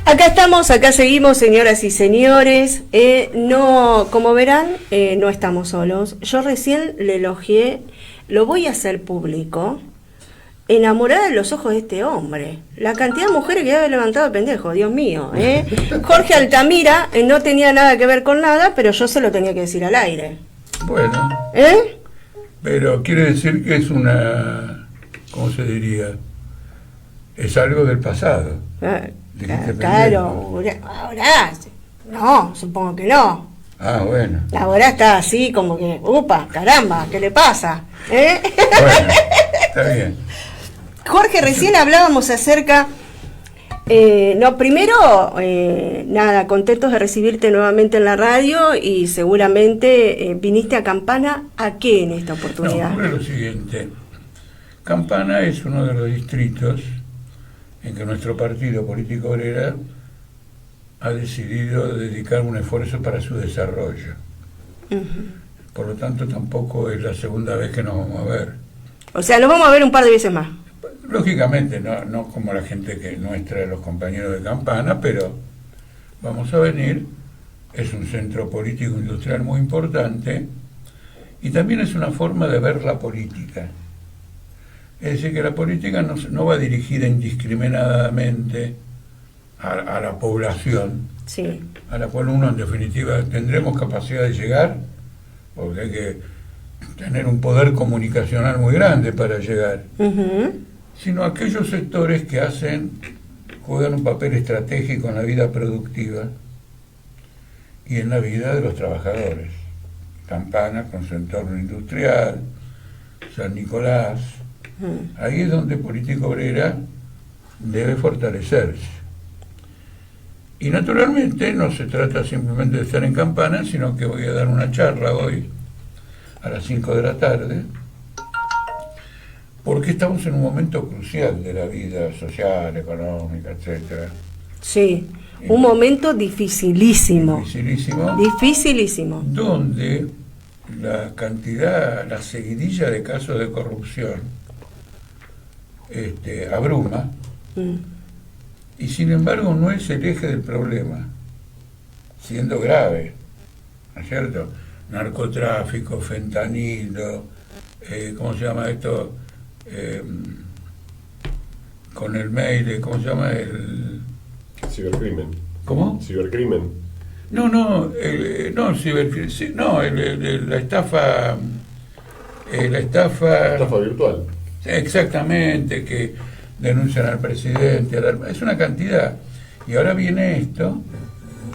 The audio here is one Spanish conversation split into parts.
Acá estamos, acá seguimos, señoras y señores. No, como verán, no estamos solos. Yo recién le elogié, lo voy a hacer público, enamorada de los ojos de este hombre. La cantidad de mujeres que había levantado el pendejo, Dios mío. Jorge Altamira no tenía nada que ver con nada, pero yo se lo tenía que decir al aire. Bueno. Pero quiere decir que es una, ¿cómo se diría? Es algo del pasado. Claro, ahora no, supongo que no. Ah, bueno. Ahora está así como que, upa, caramba, ¿qué le pasa? Bueno, está bien. Jorge, recién hablábamos acerca, primero, nada, contentos de recibirte nuevamente en la radio y seguramente viniste a Campana, ¿a qué en esta oportunidad? No, ocurre lo siguiente. Campana es uno de los distritos en que nuestro partido político obrera ha decidido dedicar un esfuerzo para su desarrollo. Por lo tanto, tampoco es la segunda vez que nos vamos a ver. O sea, nos vamos a ver un par de veces más. Lógicamente, no como la gente que nuestra, los compañeros de Campana, pero vamos a venir. Es un centro político industrial muy importante y también es una forma de ver la política. Es decir, que la política no va dirigida indiscriminadamente a la población, sí, a la cual uno en definitiva tendremos capacidad de llegar, porque hay que tener un poder comunicacional muy grande para llegar, sino a aquellos sectores que juegan un papel estratégico en la vida productiva y en la vida de los trabajadores. Campana con su entorno industrial, San Nicolás, ahí es donde Política Obrera debe fortalecerse. Y naturalmente no se trata simplemente de estar en Campana, sino que voy a dar una charla hoy a las 5 de la tarde, porque estamos en un momento crucial de la vida social, económica, etcétera. Sí, un momento dificilísimo. Dificilísimo. Donde la seguidilla de casos de corrupción abruma, y sin embargo no es el eje del problema, siendo grave, ¿no es cierto? Narcotráfico, fentanilo, ¿cómo se llama esto? Con el mail, ¿cómo se llama? El cibercrimen. ¿Cómo? Cibercrimen. La estafa. La estafa virtual. Exactamente, que denuncian al presidente, es una cantidad. Y ahora viene esto,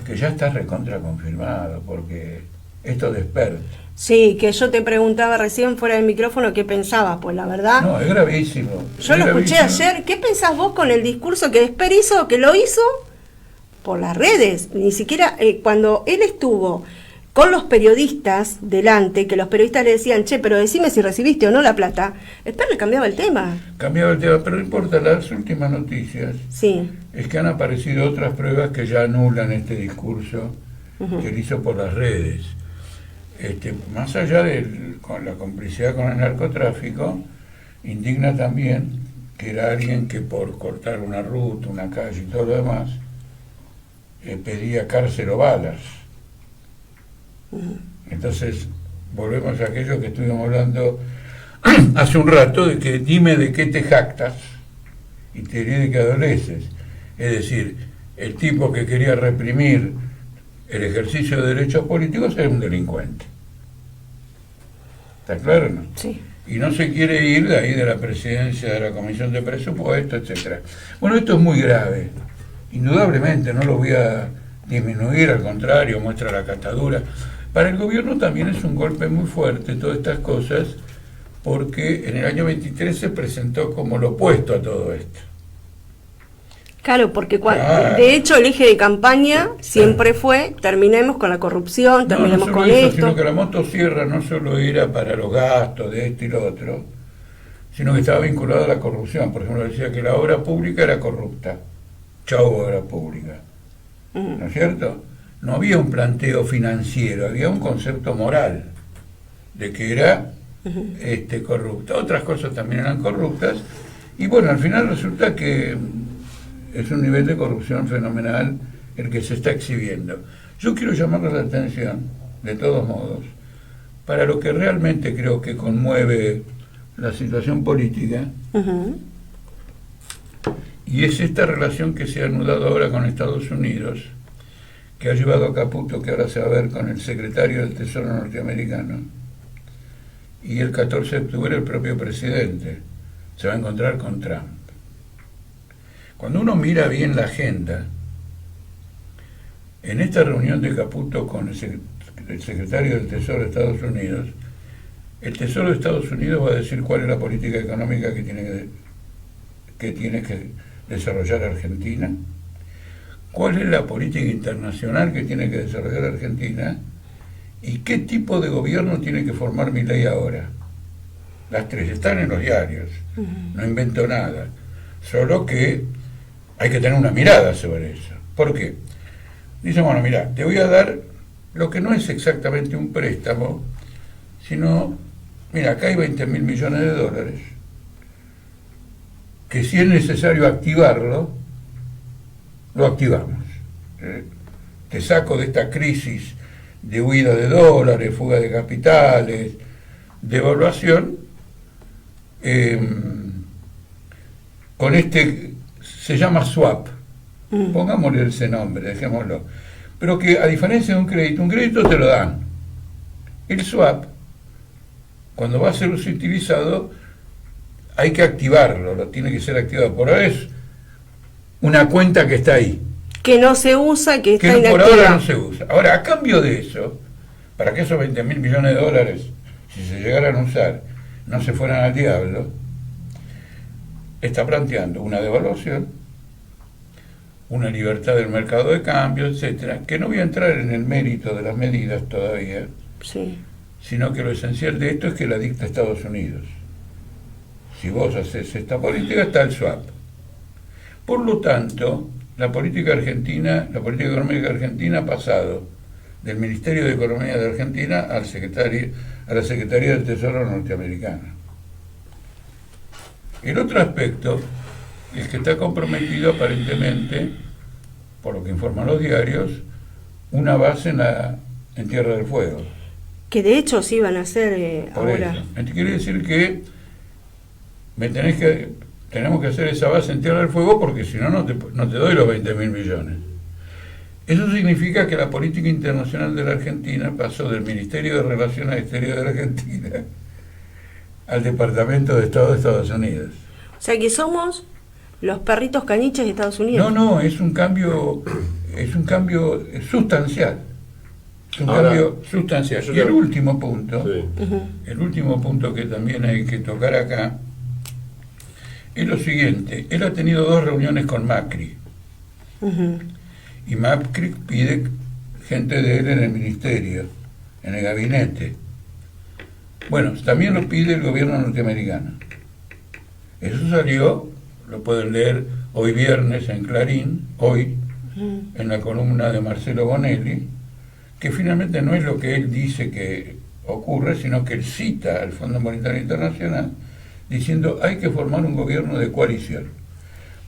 que ya está recontra confirmado, porque esto desperta. Sí, que yo te preguntaba recién fuera del micrófono qué pensabas, pues la verdad... No, es gravísimo. Yo lo escuché ayer. ¿Qué pensás vos con el discurso que Esper hizo, que lo hizo por las redes? Ni siquiera cuando él estuvo con los periodistas delante, que los periodistas le decían, che, pero decime si recibiste o no la plata, Esper le cambiaba el tema. Pero no importa, las últimas noticias es que han aparecido otras pruebas que ya anulan este discurso que él hizo por las redes. Más allá con la complicidad con el narcotráfico, indigna también que era alguien que por cortar una ruta, una calle y todo lo demás, pedía cárcel o balas. Entonces, volvemos a aquello que estuvimos hablando hace un rato, de que dime de qué te jactas y te diré de qué adoleces. Es decir, el tipo que quería reprimir el ejercicio de derechos políticos era un delincuente. ¿Está claro, no? Sí. Y no se quiere ir de ahí de la presidencia de la Comisión de Presupuesto, etcétera. Bueno, esto es muy grave. Indudablemente, no lo voy a disminuir, al contrario, muestra la catadura. Para el gobierno también es un golpe muy fuerte todas estas cosas, porque en el año 23 se presentó como lo opuesto a todo esto. Claro, porque de hecho el eje de campaña siempre fue, terminemos con la corrupción, terminemos con esto. Sino que la motosierra no solo era para los gastos de esto y lo otro, sino que estaba vinculada a la corrupción. Por ejemplo, decía que la obra pública era corrupta. Chau, obra pública. ¿No es cierto? No había un planteo financiero, había un concepto moral de que era corrupta. Otras cosas también eran corruptas. Y bueno, al final resulta que es un nivel de corrupción fenomenal el que se está exhibiendo. Yo quiero llamarles la atención, de todos modos, para lo que realmente creo que conmueve la situación política, y es esta relación que se ha anudado ahora con Estados Unidos, que ha llevado a Caputo, que ahora se va a ver con el secretario del Tesoro norteamericano, y el 14 de octubre el propio presidente se va a encontrar con Trump. Cuando uno mira bien la agenda, en esta reunión de Caputo con el secretario del Tesoro de Estados Unidos, el Tesoro de Estados Unidos va a decir cuál es la política económica que tiene que desarrollar Argentina, cuál es la política internacional que tiene que desarrollar Argentina y qué tipo de gobierno tiene que formar Milei ahora. Las tres están en los diarios, no invento nada, solo que hay que tener una mirada sobre eso. ¿Por qué? Dice, bueno, mira, te voy a dar lo que no es exactamente un préstamo, sino, mira, acá hay 20.000 millones de dólares, que si es necesario activarlo, lo activamos. Te saco de esta crisis de huida de dólares, fuga de capitales, devaluación, con se llama swap, pongámosle ese nombre, dejémoslo, pero que a diferencia de un crédito te lo dan. El swap, cuando va a ser utilizado, hay que activarlo, lo tiene que ser activado. Por ahora es una cuenta que está ahí. Que no se usa, que está inactiva. Por ahora no se usa. Ahora, a cambio de eso, para que esos 20.000 millones de dólares, si se llegaran a usar, no se fueran al diablo, está planteando una devaluación, una libertad del mercado de cambio, etcétera, que no voy a entrar en el mérito de las medidas todavía, sí, sino que lo esencial de esto es que la dicta Estados Unidos. Si vos haces esta política, está el swap. Por lo tanto, la política económica argentina ha pasado del Ministerio de Economía de Argentina a la Secretaría del Tesoro norteamericana. El otro aspecto es que está comprometido aparentemente, por lo que informan los diarios, una base en Tierra del Fuego. Que de hecho sí van a hacer ahora. Eso. Quiere decir que tenemos que hacer esa base en Tierra del Fuego porque si no, no te doy los 20.000 millones. Eso significa que la política internacional de la Argentina pasó del Ministerio de Relaciones Exteriores de la Argentina al Departamento de Estado de Estados Unidos. O sea que somos los perritos caniches de Estados Unidos. No, es un cambio sustancial. Es un cambio sustancial. Y el último punto, el último punto que también hay que tocar acá, es lo siguiente. Él ha tenido 2 reuniones con Macri. Y Macri pide gente de él en el ministerio, en el gabinete. Bueno, también lo pide el gobierno norteamericano. Eso salió, lo pueden leer hoy viernes en Clarín, hoy, en la columna de Marcelo Bonelli, que finalmente no es lo que él dice que ocurre, sino que él cita al Fondo Monetario Internacional diciendo hay que formar un gobierno de coalición.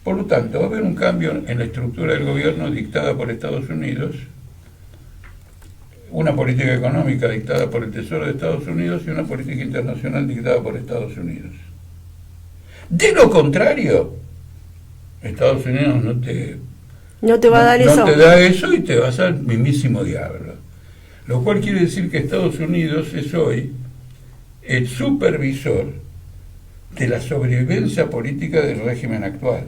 Por lo tanto, va a haber un cambio en la estructura del gobierno dictada por Estados Unidos, una política económica dictada por el Tesoro de Estados Unidos y una política internacional dictada por Estados Unidos. De lo contrario, Estados Unidos no te va a dar eso. No te da eso y te vas al mismísimo diablo. Lo cual quiere decir que Estados Unidos es hoy el supervisor de la sobrevivencia política del régimen actual.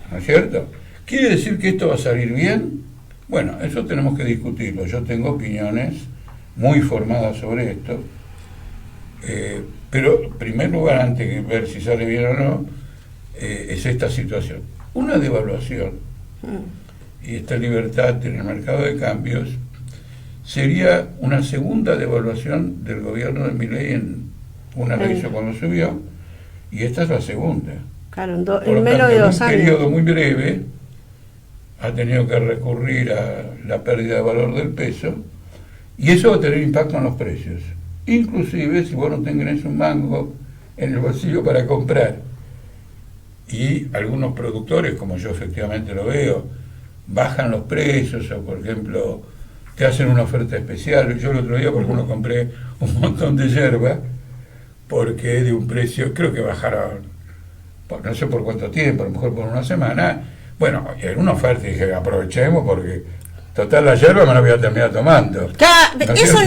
¿No es cierto? ¿Quiere decir que esto va a salir bien? Bueno, eso tenemos que discutirlo. Yo tengo opiniones muy formadas sobre esto. Pero en primer lugar, antes de ver si sale bien o no, es esta situación. Una devaluación y esta libertad en el mercado de cambios sería una segunda devaluación del gobierno de Milei. Una la hizo cuando subió y esta es la segunda. Claro, en menos de 2 años. En un periodo muy breve ha tenido que recurrir a la pérdida de valor del peso y eso va a tener impacto en los precios. Inclusive si vos no tenés un mango en el bolsillo para comprar y algunos productores, como yo efectivamente lo veo, bajan los precios o, por ejemplo, te hacen una oferta especial. Yo el otro día, por ejemplo, compré un montón de yerba porque de un precio, creo que bajaron, no sé por cuánto tiempo, a lo mejor por una semana. Bueno, era una oferta y dije, aprovechemos porque total la yerba me la voy a terminar tomando. Eso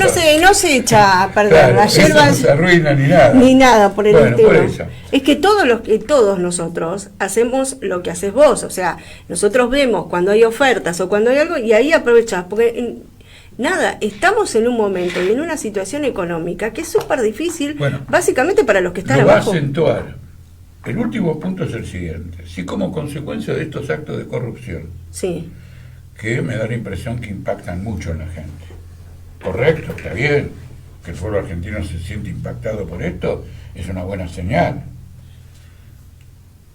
no se echa a perder, claro, la yerba no se arruina ni nada. Ni nada por el estilo. Por eso. Es que todos nosotros hacemos lo que haces vos, o sea, nosotros vemos cuando hay ofertas o cuando hay algo y ahí aprovechás, porque nada, estamos en un momento y en una situación económica que es súper difícil, básicamente para los que están abajo. Lo va a acentuar. El último punto es el siguiente. Si como consecuencia de estos actos de corrupción, sí, que me da la impresión que impactan mucho en la gente. Correcto, está bien, que el pueblo argentino se siente impactado por esto, es una buena señal.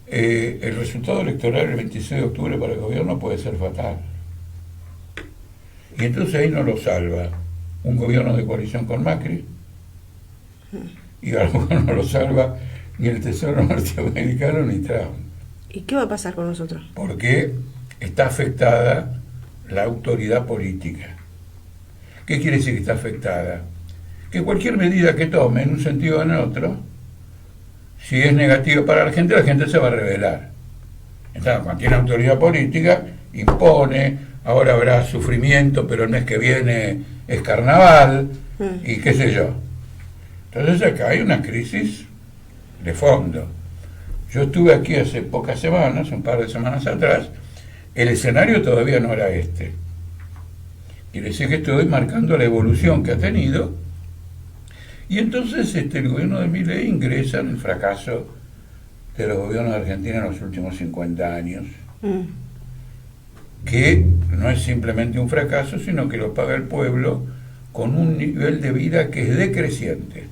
El resultado electoral el 26 de octubre para el gobierno puede ser fatal. Y entonces ahí no lo salva un gobierno de coalición con Macri, y a lo mejor no lo salva ni el Tesoro norteamericano ni Trump. ¿Y qué va a pasar con nosotros? Porque está afectada la autoridad política. ¿Qué quiere decir que está afectada? Que cualquier medida que tome en un sentido o en otro, si es negativo para la gente se va a rebelar. Entonces, cuando tiene autoridad política, impone, ahora habrá sufrimiento, pero el mes que viene es carnaval, y qué sé yo. Entonces acá hay una crisis de fondo. Yo estuve aquí hace pocas semanas, un par de semanas atrás, el escenario todavía no era este. Quiere decir que estoy marcando la evolución que ha tenido, y entonces el gobierno de Milei ingresa en el fracaso de los gobiernos de Argentina en los últimos 50 años, que no es simplemente un fracaso, sino que lo paga el pueblo con un nivel de vida que es decreciente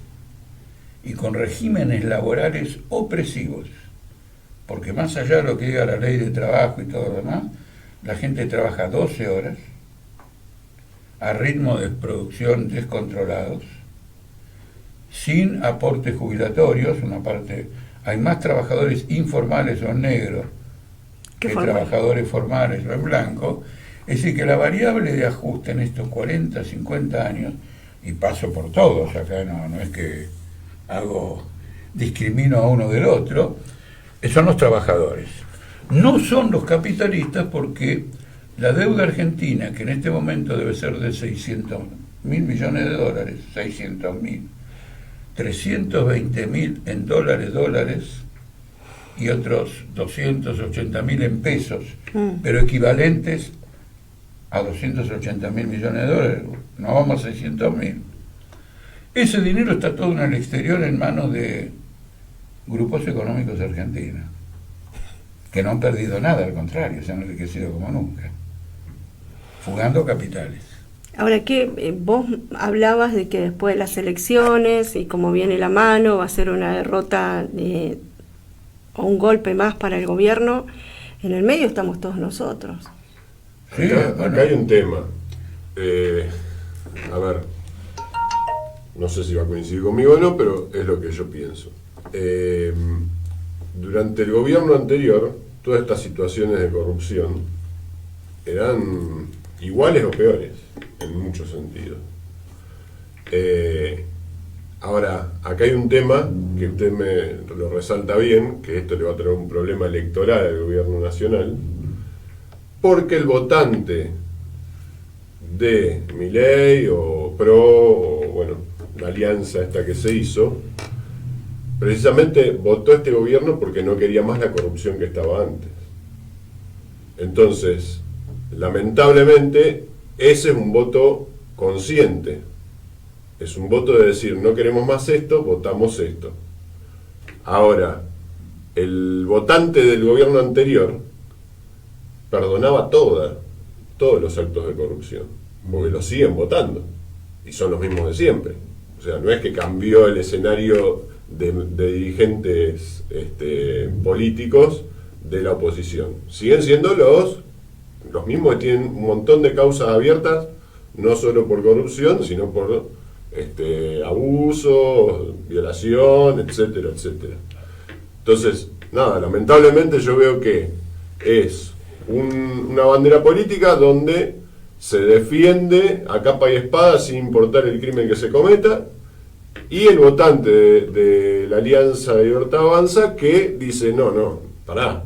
y con regímenes laborales opresivos, porque más allá de lo que diga la ley de trabajo y todo lo demás, la gente trabaja 12 horas a ritmo de producción descontrolados, sin aportes jubilatorios. Una parte, hay más trabajadores informales o en negro que trabajadores formales o en blanco. Es decir, que la variable de ajuste en estos 40, 50 años, y paso por todos, acá no es que discrimino a uno del otro, son los trabajadores. No son los capitalistas, porque la deuda argentina, que en este momento debe ser de 600.000 millones de dólares, 600.000, 320.000 en dólares, y otros 280.000 en pesos, pero equivalentes a 280.000 millones de dólares, no vamos a 600.000. Ese dinero está todo en el exterior en manos de grupos económicos argentinos, que no han perdido nada, al contrario, se han enriquecido como nunca, fugando capitales. Ahora, que vos hablabas de que después de las elecciones, y como viene la mano, va a ser una derrota o un golpe más para el gobierno. En el medio estamos todos nosotros. Sí, acá hay un tema. A ver, no sé si va a coincidir conmigo o no, pero es lo que yo pienso. Durante el gobierno anterior, todas estas situaciones de corrupción eran iguales o peores, en muchos sentidos. Ahora, acá hay un tema que usted me lo resalta bien, que esto le va a traer un problema electoral al gobierno nacional, porque el votante de Milei o PRO, o bueno, la alianza esta que se hizo, precisamente votó este gobierno porque no quería más la corrupción que estaba antes. Entonces, lamentablemente, ese es un voto consciente. Es un voto de decir, no queremos más esto, votamos esto. Ahora, el votante del gobierno anterior perdonaba todos los actos de corrupción, porque los siguen votando, y son los mismos de siempre. O sea, no es que cambió el escenario de dirigentes políticos de la oposición. Siguen siendo los mismos que tienen un montón de causas abiertas, no solo por corrupción, sino por abuso, violación, etcétera, etcétera. Entonces, nada, lamentablemente yo veo que es una bandera política donde se defiende a capa y espada sin importar el crimen que se cometa, y el votante de la Alianza de Libertad Avanza que dice, no, pará,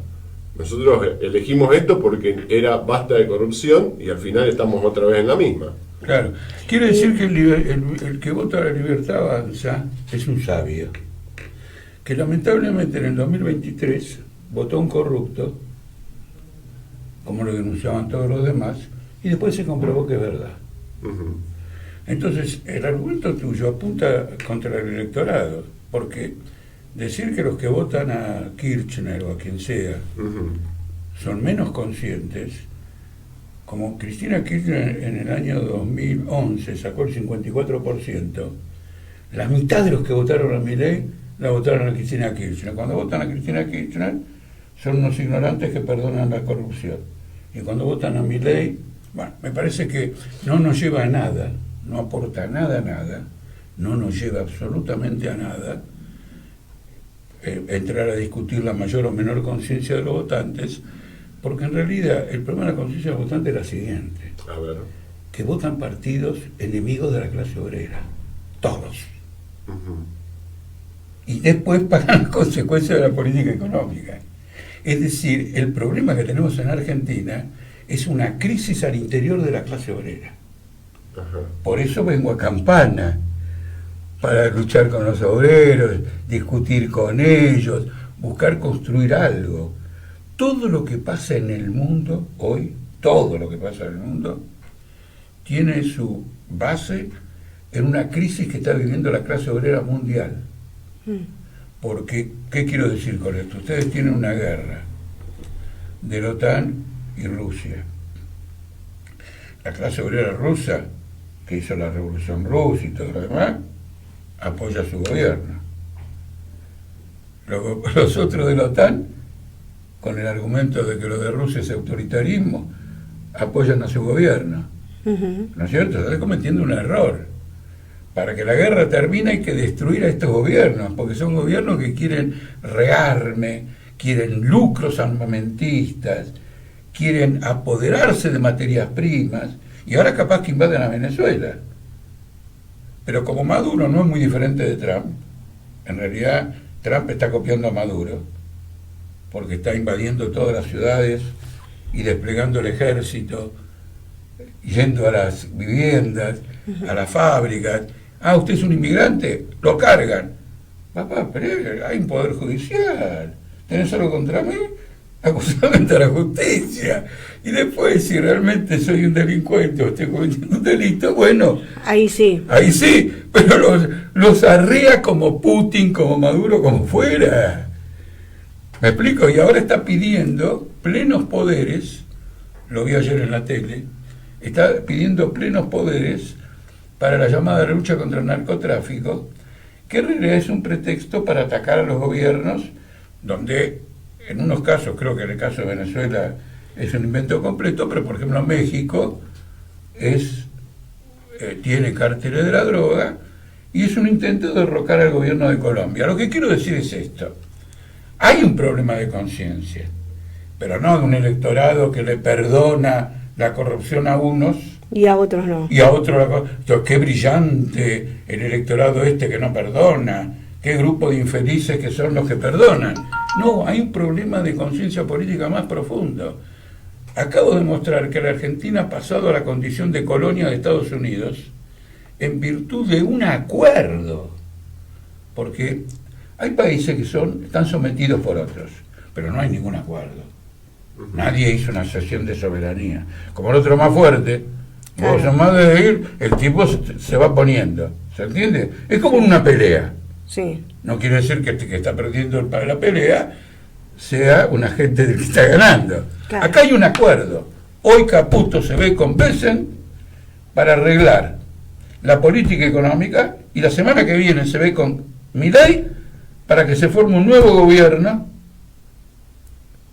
nosotros elegimos esto porque era basta de corrupción y al final estamos otra vez en la misma. Claro, quiere decir que el que vota a la Libertad Avanza es un sabio, que lamentablemente en el 2023 votó un corrupto, como lo denunciaban todos los demás, y después se comprobó que es verdad. Uh-huh. Entonces, el argumento tuyo apunta contra el electorado, porque decir que los que votan a Kirchner o a quien sea son menos conscientes, como Cristina Kirchner en el año 2011 sacó el 54%, la mitad de los que votaron a Milei la votaron a Cristina Kirchner. Cuando votan a Cristina Kirchner son unos ignorantes que perdonan la corrupción. Y cuando votan a Milei, bueno, me parece que no nos lleva a nada, no aporta nada, no nos lleva absolutamente a nada entrar a discutir la mayor o menor conciencia de los votantes, porque en realidad el problema de la conciencia del votante es la siguiente: a ver, que votan partidos enemigos de la clase obrera, todos. uh-huh. Y después pagan las consecuencias de la política económica. Es decir, el problema que tenemos en Argentina es una crisis al interior de la clase obrera. Ajá. Por eso vengo a Campana, para luchar con los obreros, discutir con ellos, buscar construir algo. Todo lo que pasa en el mundo hoy, todo lo que pasa en el mundo, tiene su base en una crisis que está viviendo la clase obrera mundial. Porque, ¿qué quiero decir con esto? Ustedes tienen una guerra de la OTAN y Rusia. La clase obrera rusa, que hizo la revolución rusa y todo lo demás, apoya a su gobierno. Los otros de la OTAN, con el argumento de que lo de Rusia es autoritarismo, apoyan a su gobierno. ¿No es cierto? Están cometiendo un error. Para que la guerra termine hay que destruir a estos gobiernos, porque son gobiernos que quieren rearme, quieren lucros armamentistas, quieren apoderarse de materias primas, y ahora capaz que invaden a Venezuela. Pero como Maduro no es muy diferente de Trump, en realidad Trump está copiando a Maduro, porque está invadiendo todas las ciudades y desplegando el ejército, yendo a las viviendas, a las fábricas. Ah, usted es un inmigrante, lo cargan. Papá, pero hay un poder judicial. ¿Tenés algo contra mí? Acusame ante la justicia. Y después, si realmente soy un delincuente o estoy cometiendo un delito, bueno, ahí sí, pero los arrea como Putin, como Maduro, como fuera. ¿Me explico? Y ahora está pidiendo plenos poderes, lo vi ayer en la tele, está pidiendo plenos poderes para la llamada lucha contra el narcotráfico, que en realidad es un pretexto para atacar a los gobiernos, donde en unos casos, creo que en el caso de Venezuela es un invento completo, pero por ejemplo México tiene cárteles de la droga y es un intento de derrocar al gobierno de Colombia. Lo que quiero decir es esto: hay un problema de conciencia, pero no de un electorado que le perdona la corrupción a unos y a otros no. Y a otros, qué brillante el electorado que no perdona, qué grupo de infelices que son los que perdonan. No, hay un problema de conciencia política más profundo. Acabo de mostrar que la Argentina ha pasado a la condición de colonia de Estados Unidos en virtud de un acuerdo. Porque hay países que están sometidos por otros, pero no hay ningún acuerdo. Nadie hizo una cesión de soberanía. Como el otro más fuerte, vos sos más de ir, el tipo se va poniendo. ¿Se entiende? Es como en una pelea. Sí. No quiere decir que el que está perdiendo para la pelea sea un agente del que está ganando. Claro. Acá hay un acuerdo. Hoy Caputo se ve con Besen para arreglar la política económica, y la semana que viene se ve con Milei para que se forme un nuevo gobierno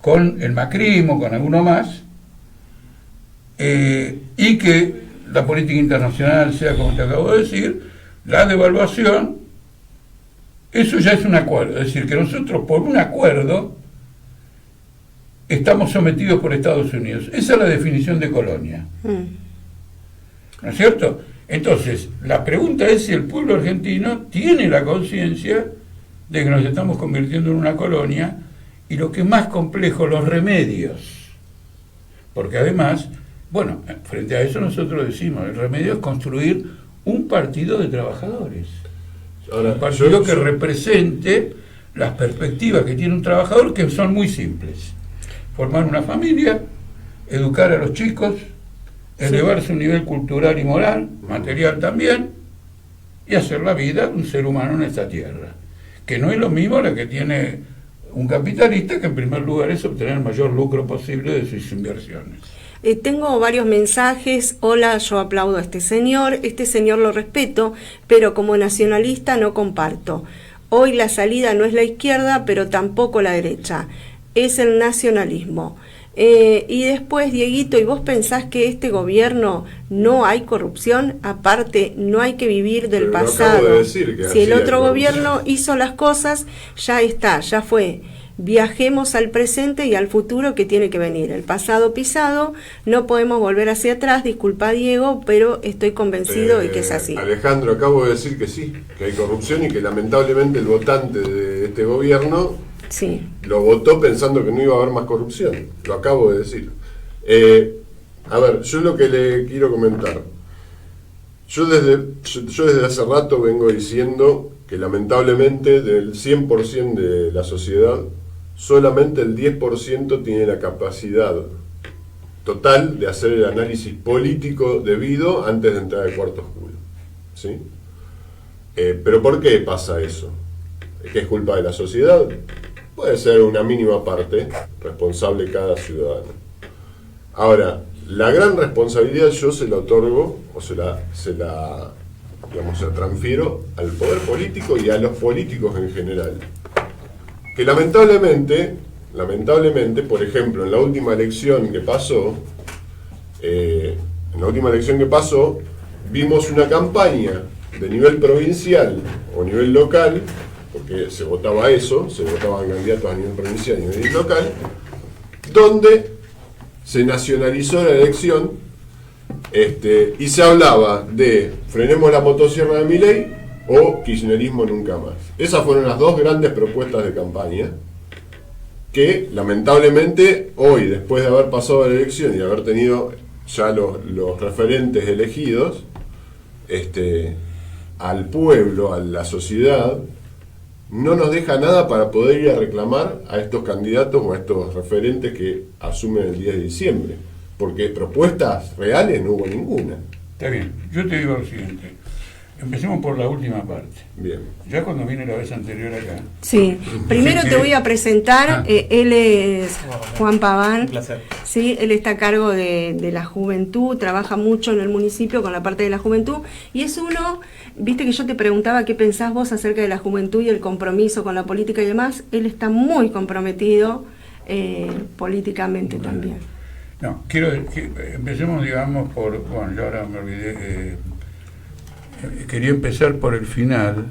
con el macrismo, con alguno más, y que la política internacional sea, como te acabo de decir, la devaluación. Eso ya es un acuerdo, es decir, que nosotros por un acuerdo estamos sometidos por Estados Unidos. Esa es la definición de colonia. ¿No es cierto? Entonces, la pregunta es si el pueblo argentino tiene la conciencia de que nos estamos convirtiendo en una colonia, y lo que es más complejo, los remedios. Porque además, bueno, frente a eso nosotros decimos, el remedio es construir un partido de trabajadores. Ahora, un partido que represente las perspectivas que tiene un trabajador, que son muy simples. Formar una familia, educar a los chicos, elevar su nivel cultural y moral, material también, y hacer la vida de un ser humano en esta tierra. Que no es lo mismo la que tiene un capitalista, que en primer lugar es obtener el mayor lucro posible de sus inversiones. Tengo varios mensajes. Hola, yo aplaudo a este señor lo respeto, pero como nacionalista no comparto. Hoy la salida no es la izquierda, pero tampoco la derecha, es el nacionalismo. Y después, Dieguito, ¿y vos pensás que este gobierno no hay corrupción? Aparte, no hay que vivir del pasado. Acabo de decir que si el otro gobierno hizo las cosas, ya está, ya fue. Viajemos al presente y al futuro que tiene que venir. El pasado pisado, no podemos volver hacia atrás. Disculpa, Diego, pero estoy convencido de que es así. Alejandro, acabo de decir que sí, que hay corrupción y que lamentablemente el votante de este gobierno lo votó pensando que no iba a haber más corrupción. Lo acabo de decir. A ver, yo lo que le quiero comentar. Yo desde hace rato vengo diciendo que lamentablemente del 100% de la sociedad, solamente el 10% tiene la capacidad total de hacer el análisis político debido antes de entrar al cuarto oscuro. ¿Sí? ¿Pero por qué pasa eso? ¿Que es culpa de la sociedad? Puede ser una mínima parte responsable cada ciudadano. Ahora, la gran responsabilidad yo se la otorgo, o se la transfiero al poder político y a los políticos en general. Que lamentablemente, por ejemplo, en la última elección que pasó, vimos una campaña de nivel provincial o nivel local, porque se votaba eso, se votaban candidatos a nivel provincial y a nivel local, donde se nacionalizó la elección y se hablaba de frenemos la motosierra de Milei o kirchnerismo nunca más. Esas fueron las dos grandes propuestas de campaña que lamentablemente hoy, después de haber pasado la elección y haber tenido ya los referentes elegidos, al pueblo, a la sociedad, no nos deja nada para poder ir a reclamar a estos candidatos o a estos referentes que asumen el 10 de diciembre. Porque propuestas reales no hubo ninguna. Está bien, yo te digo lo siguiente. Empecemos por la última parte. Bien. Ya cuando vine la vez anterior acá. Sí, primero te voy a presentar, él es Juan Paván. Un placer. Sí, él está a cargo de la juventud, trabaja mucho en el municipio con la parte de la juventud, y es uno, viste que yo te preguntaba qué pensás vos acerca de la juventud y el compromiso con la política y demás, él está muy comprometido políticamente también. No, quiero que empecemos, digamos, bueno, yo ahora me olvidé, quería empezar por el final,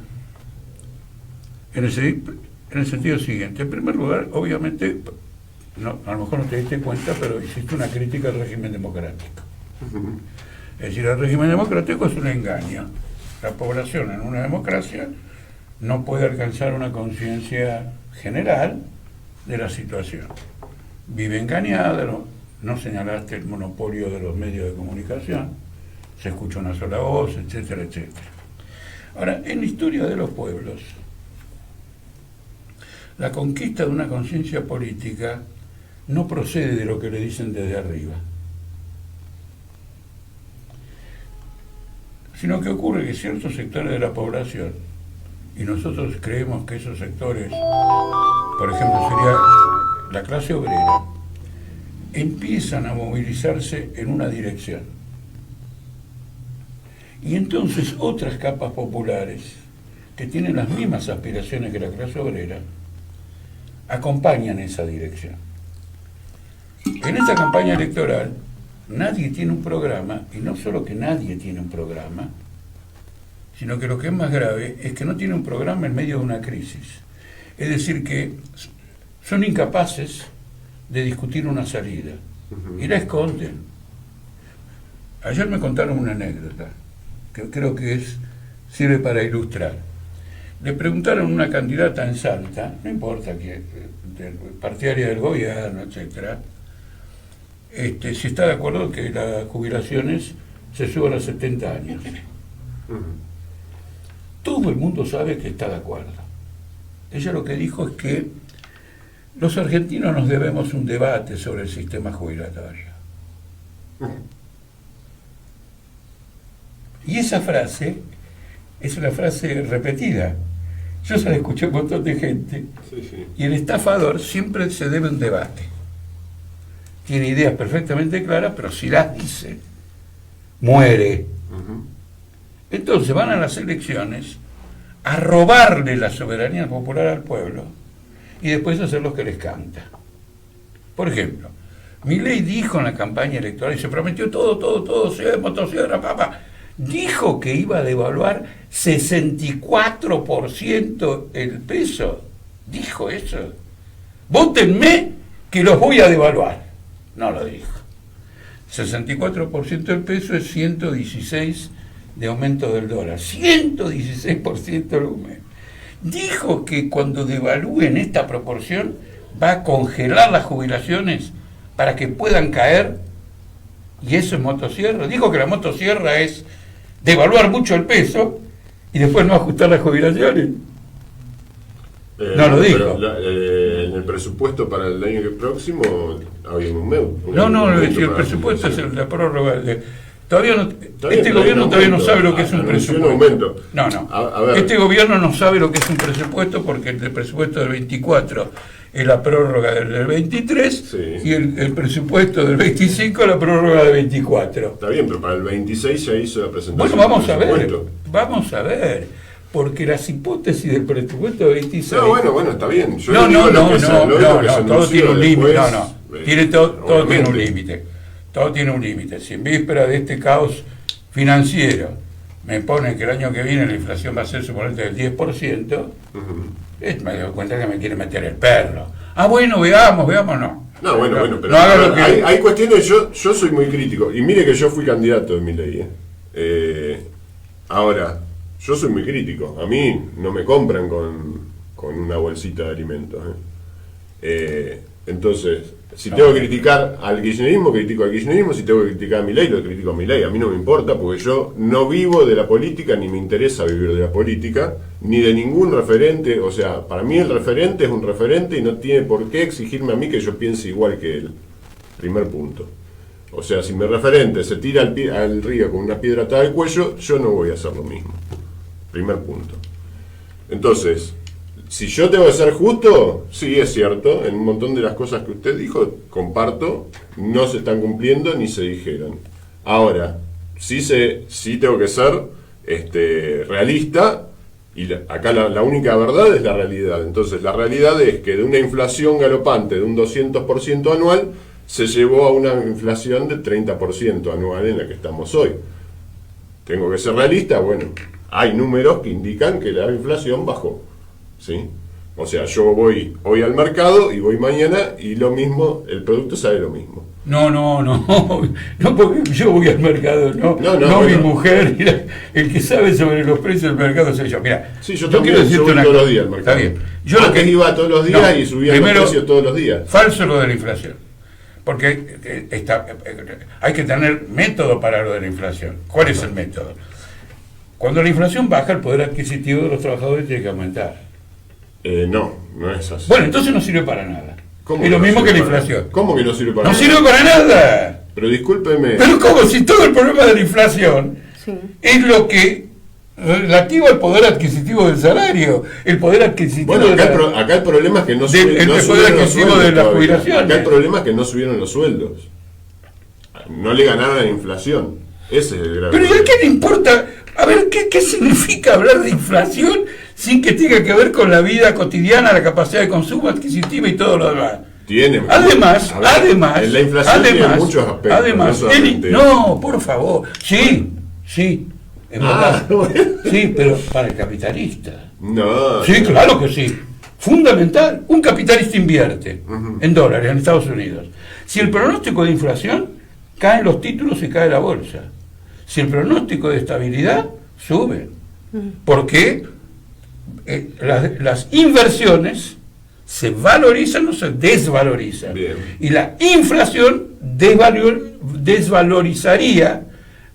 en el sentido siguiente. En primer lugar, obviamente, no, a lo mejor no te diste cuenta, pero hiciste una crítica al régimen democrático. Es decir, el régimen democrático es un engaño. La población en una democracia no puede alcanzar una conciencia general de la situación. Vive engañada, no señalaste el monopolio de los medios de comunicación, se escucha una sola voz, etcétera, etcétera. Ahora, en la historia de los pueblos, la conquista de una conciencia política no procede de lo que le dicen desde arriba, sino que ocurre que ciertos sectores de la población, y nosotros creemos que esos sectores, por ejemplo, sería la clase obrera, empiezan a movilizarse en una dirección. Y entonces otras capas populares, que tienen las mismas aspiraciones que la clase obrera, acompañan esa dirección. En esta campaña electoral, nadie tiene un programa, y no solo que nadie tiene un programa, sino que lo que es más grave es que no tiene un programa en medio de una crisis. Es decir, que son incapaces de discutir una salida y la esconden. Ayer me contaron una anécdota que creo que sirve para ilustrar. Le preguntaron a una candidata en Salta, no importa que partidaria del gobierno, etcétera, si está de acuerdo que las jubilaciones se suban a 70 años. Todo el mundo sabe que está de acuerdo. Ella lo que dijo es que los argentinos nos debemos un debate sobre el sistema jubilatorio. Y esa frase es una frase repetida. Yo se la escuché a un montón de gente. Y el estafador siempre se debe un debate. Tiene ideas perfectamente claras, pero si las dice, muere. Entonces van a las elecciones a robarle la soberanía popular al pueblo y después hacer lo que les canta. Por ejemplo, Milei dijo en la campaña electoral, y se prometió todo, motosierra, papá, dijo que iba a devaluar 64% el peso. Dijo eso. Vótenme que los voy a devaluar. No lo dijo. 64% del peso es 116 de aumento del dólar. 116% del aumento. Dijo que cuando devalúen esta proporción va a congelar las jubilaciones para que puedan caer, y eso es motosierra. Dijo que la motosierra es devaluar mucho el peso y después no ajustar las jubilaciones. No lo dijo. En el presupuesto para el año próximo había un el presupuesto es la prórroga. Este gobierno todavía no sabe lo que es un presupuesto. Este gobierno no sabe lo que es un presupuesto porque el presupuesto del 24 es la prórroga del 23 y el presupuesto del 25 es la prórroga del 24. Está bien, pero para el 26 ya hizo la presentación. Bueno, vamos a ver, porque las hipótesis del presupuesto del 26... bueno, está bien. Todo tiene un límite. Todo tiene un límite. Todo tiene un límite. Si en víspera de este caos financiero me ponen que el año que viene la inflación va a ser suponente del 10%, me doy cuenta que me quiere meter el perro. Veamos, no. Pero hay cuestiones, yo soy muy crítico, y mire que yo fui candidato de Milei. Ahora, yo soy muy crítico, a mí no me compran con una bolsita de alimentos. Entonces, si tengo que criticar al kirchnerismo, critico al kirchnerismo. Si tengo que criticar a Milei, lo critico a Milei. A mí no me importa, porque yo no vivo de la política, ni me interesa vivir de la política, ni de ningún referente. O sea, para mí el referente es un referente y no tiene por qué exigirme a mí que yo piense igual que él. Primer punto. O sea, si mi referente se tira al río con una piedra atada al cuello, yo no voy a hacer lo mismo. Primer punto. Entonces, si yo tengo que ser justo, sí, es cierto, en un montón de las cosas que usted dijo, comparto, no se están cumpliendo ni se dijeron. Ahora, sí tengo que ser realista, y acá la única verdad es la realidad. Entonces, la realidad es que de una inflación galopante de un 200% anual, se llevó a una inflación de 30% anual en la que estamos hoy. Tengo que ser realista, hay números que indican que la inflación bajó. ¿Sí? O sea, yo voy hoy al mercado y voy mañana y lo mismo, el producto sale lo mismo. No, porque yo voy al mercado, mi mujer, el que sabe sobre los precios del mercado soy yo. Mira, yo quiero decirte todos los días al mercado. Está bien. Yo antes iba todos los días y subía los precios todos los días. Falso lo de la inflación, porque hay que tener método para lo de la inflación. ¿Cuál es el método? Cuando la inflación baja, el poder adquisitivo de los trabajadores tiene que aumentar. No es así. Bueno, entonces no sirve para nada. Es lo mismo que la inflación. ¿Cómo que no sirve para nada? ¡No sirve para nada! Pero discúlpeme. Pero ¿cómo? Si todo el problema de la inflación es lo que relativo al poder adquisitivo del salario, el poder adquisitivo acá el problema es que no subieron los sueldos de la jubilación. Acá el problema es que no subieron los sueldos. No le ganaron a la inflación. Ese es el grave. Pero ¿y a qué le importa? A ver, ¿qué significa hablar de inflación sin que tenga que ver con la vida cotidiana, la capacidad de consumo adquisitiva y todo lo demás? Además, la inflación tiene muchos aspectos. No, por favor. Sí, es verdad. Sí, pero para el capitalista. No. Sí, claro que sí. fundamental. Un capitalista invierte en dólares en Estados Unidos. Si el pronóstico de inflación, caen los títulos y cae la bolsa. Si el pronóstico de estabilidad, sube. Porque las inversiones se valorizan o se desvalorizan. Bien. Y la inflación desvalorizaría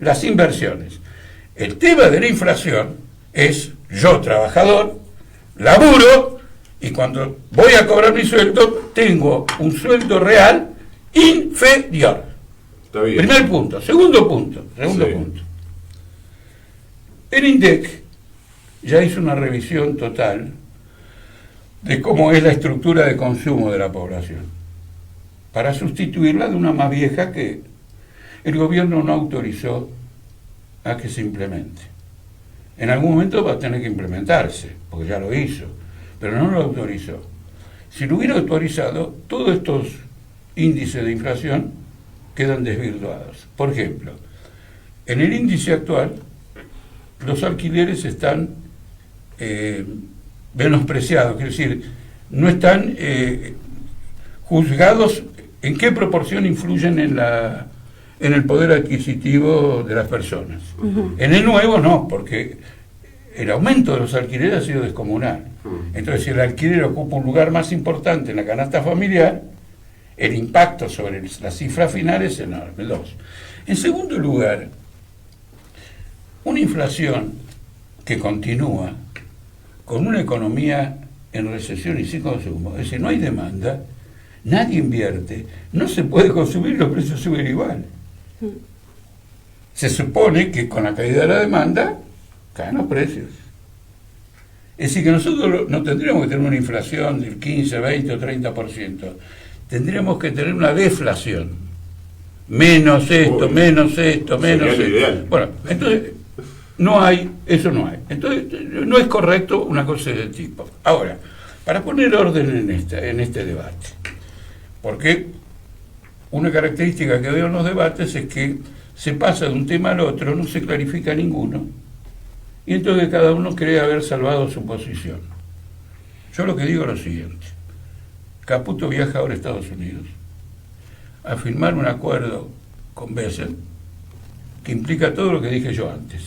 las inversiones. El tema de la inflación es: yo, trabajador, laburo, y cuando voy a cobrar mi sueldo, tengo un sueldo real inferior. Está bien. Primer punto. Segundo punto. Sí. El INDEC ya hizo una revisión total de cómo es la estructura de consumo de la población, para sustituirla de una más vieja que el gobierno no autorizó a que se implemente. En algún momento va a tener que implementarse, porque ya lo hizo, pero no lo autorizó. Si lo hubiera autorizado, todos estos índices de inflación quedan desvirtuados. Por ejemplo, en el índice actual, los alquileres están menospreciados, es decir, no están juzgados en qué proporción influyen en el poder adquisitivo de las personas. En el nuevo no, porque el aumento de los alquileres ha sido descomunal. Entonces, si el alquiler ocupa un lugar más importante en la canasta familiar, el impacto sobre la cifra final es enorme. Dos. En segundo lugar, una inflación que continúa con una economía en recesión y sin consumo, es decir, no hay demanda, nadie invierte, no se puede consumir, los precios suben igual. Se supone que con la caída de la demanda caen los precios. Es decir, que nosotros no tendríamos que tener una inflación del 15, 20 o 30%, tendríamos que tener una deflación. Menos esto, menos esto, menos esto. Ideal. Bueno, entonces no hay, eso no hay. Entonces no es correcto una cosa de ese tipo. Ahora, para poner orden en este debate, porque una característica que veo en los debates es que se pasa de un tema al otro, no se clarifica ninguno, y entonces cada uno cree haber salvado su posición. Yo lo que digo es lo siguiente: Caputo viaja ahora a Estados Unidos a firmar un acuerdo con Bessel que implica todo lo que dije yo antes.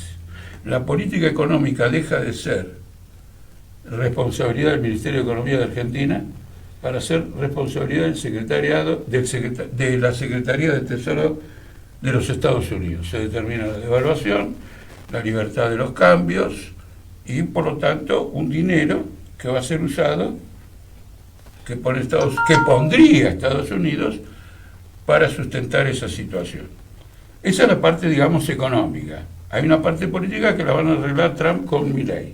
La política económica deja de ser responsabilidad del Ministerio de Economía de Argentina para ser responsabilidad del secretariado de la Secretaría de Tesoro de los Estados Unidos. Se determina la devaluación, la libertad de los cambios y, por lo tanto, un dinero que va a ser usado, que pondría Estados Unidos para sustentar esa situación. Esa es la parte, digamos, económica. Hay una parte política que la van a arreglar Trump con Milei.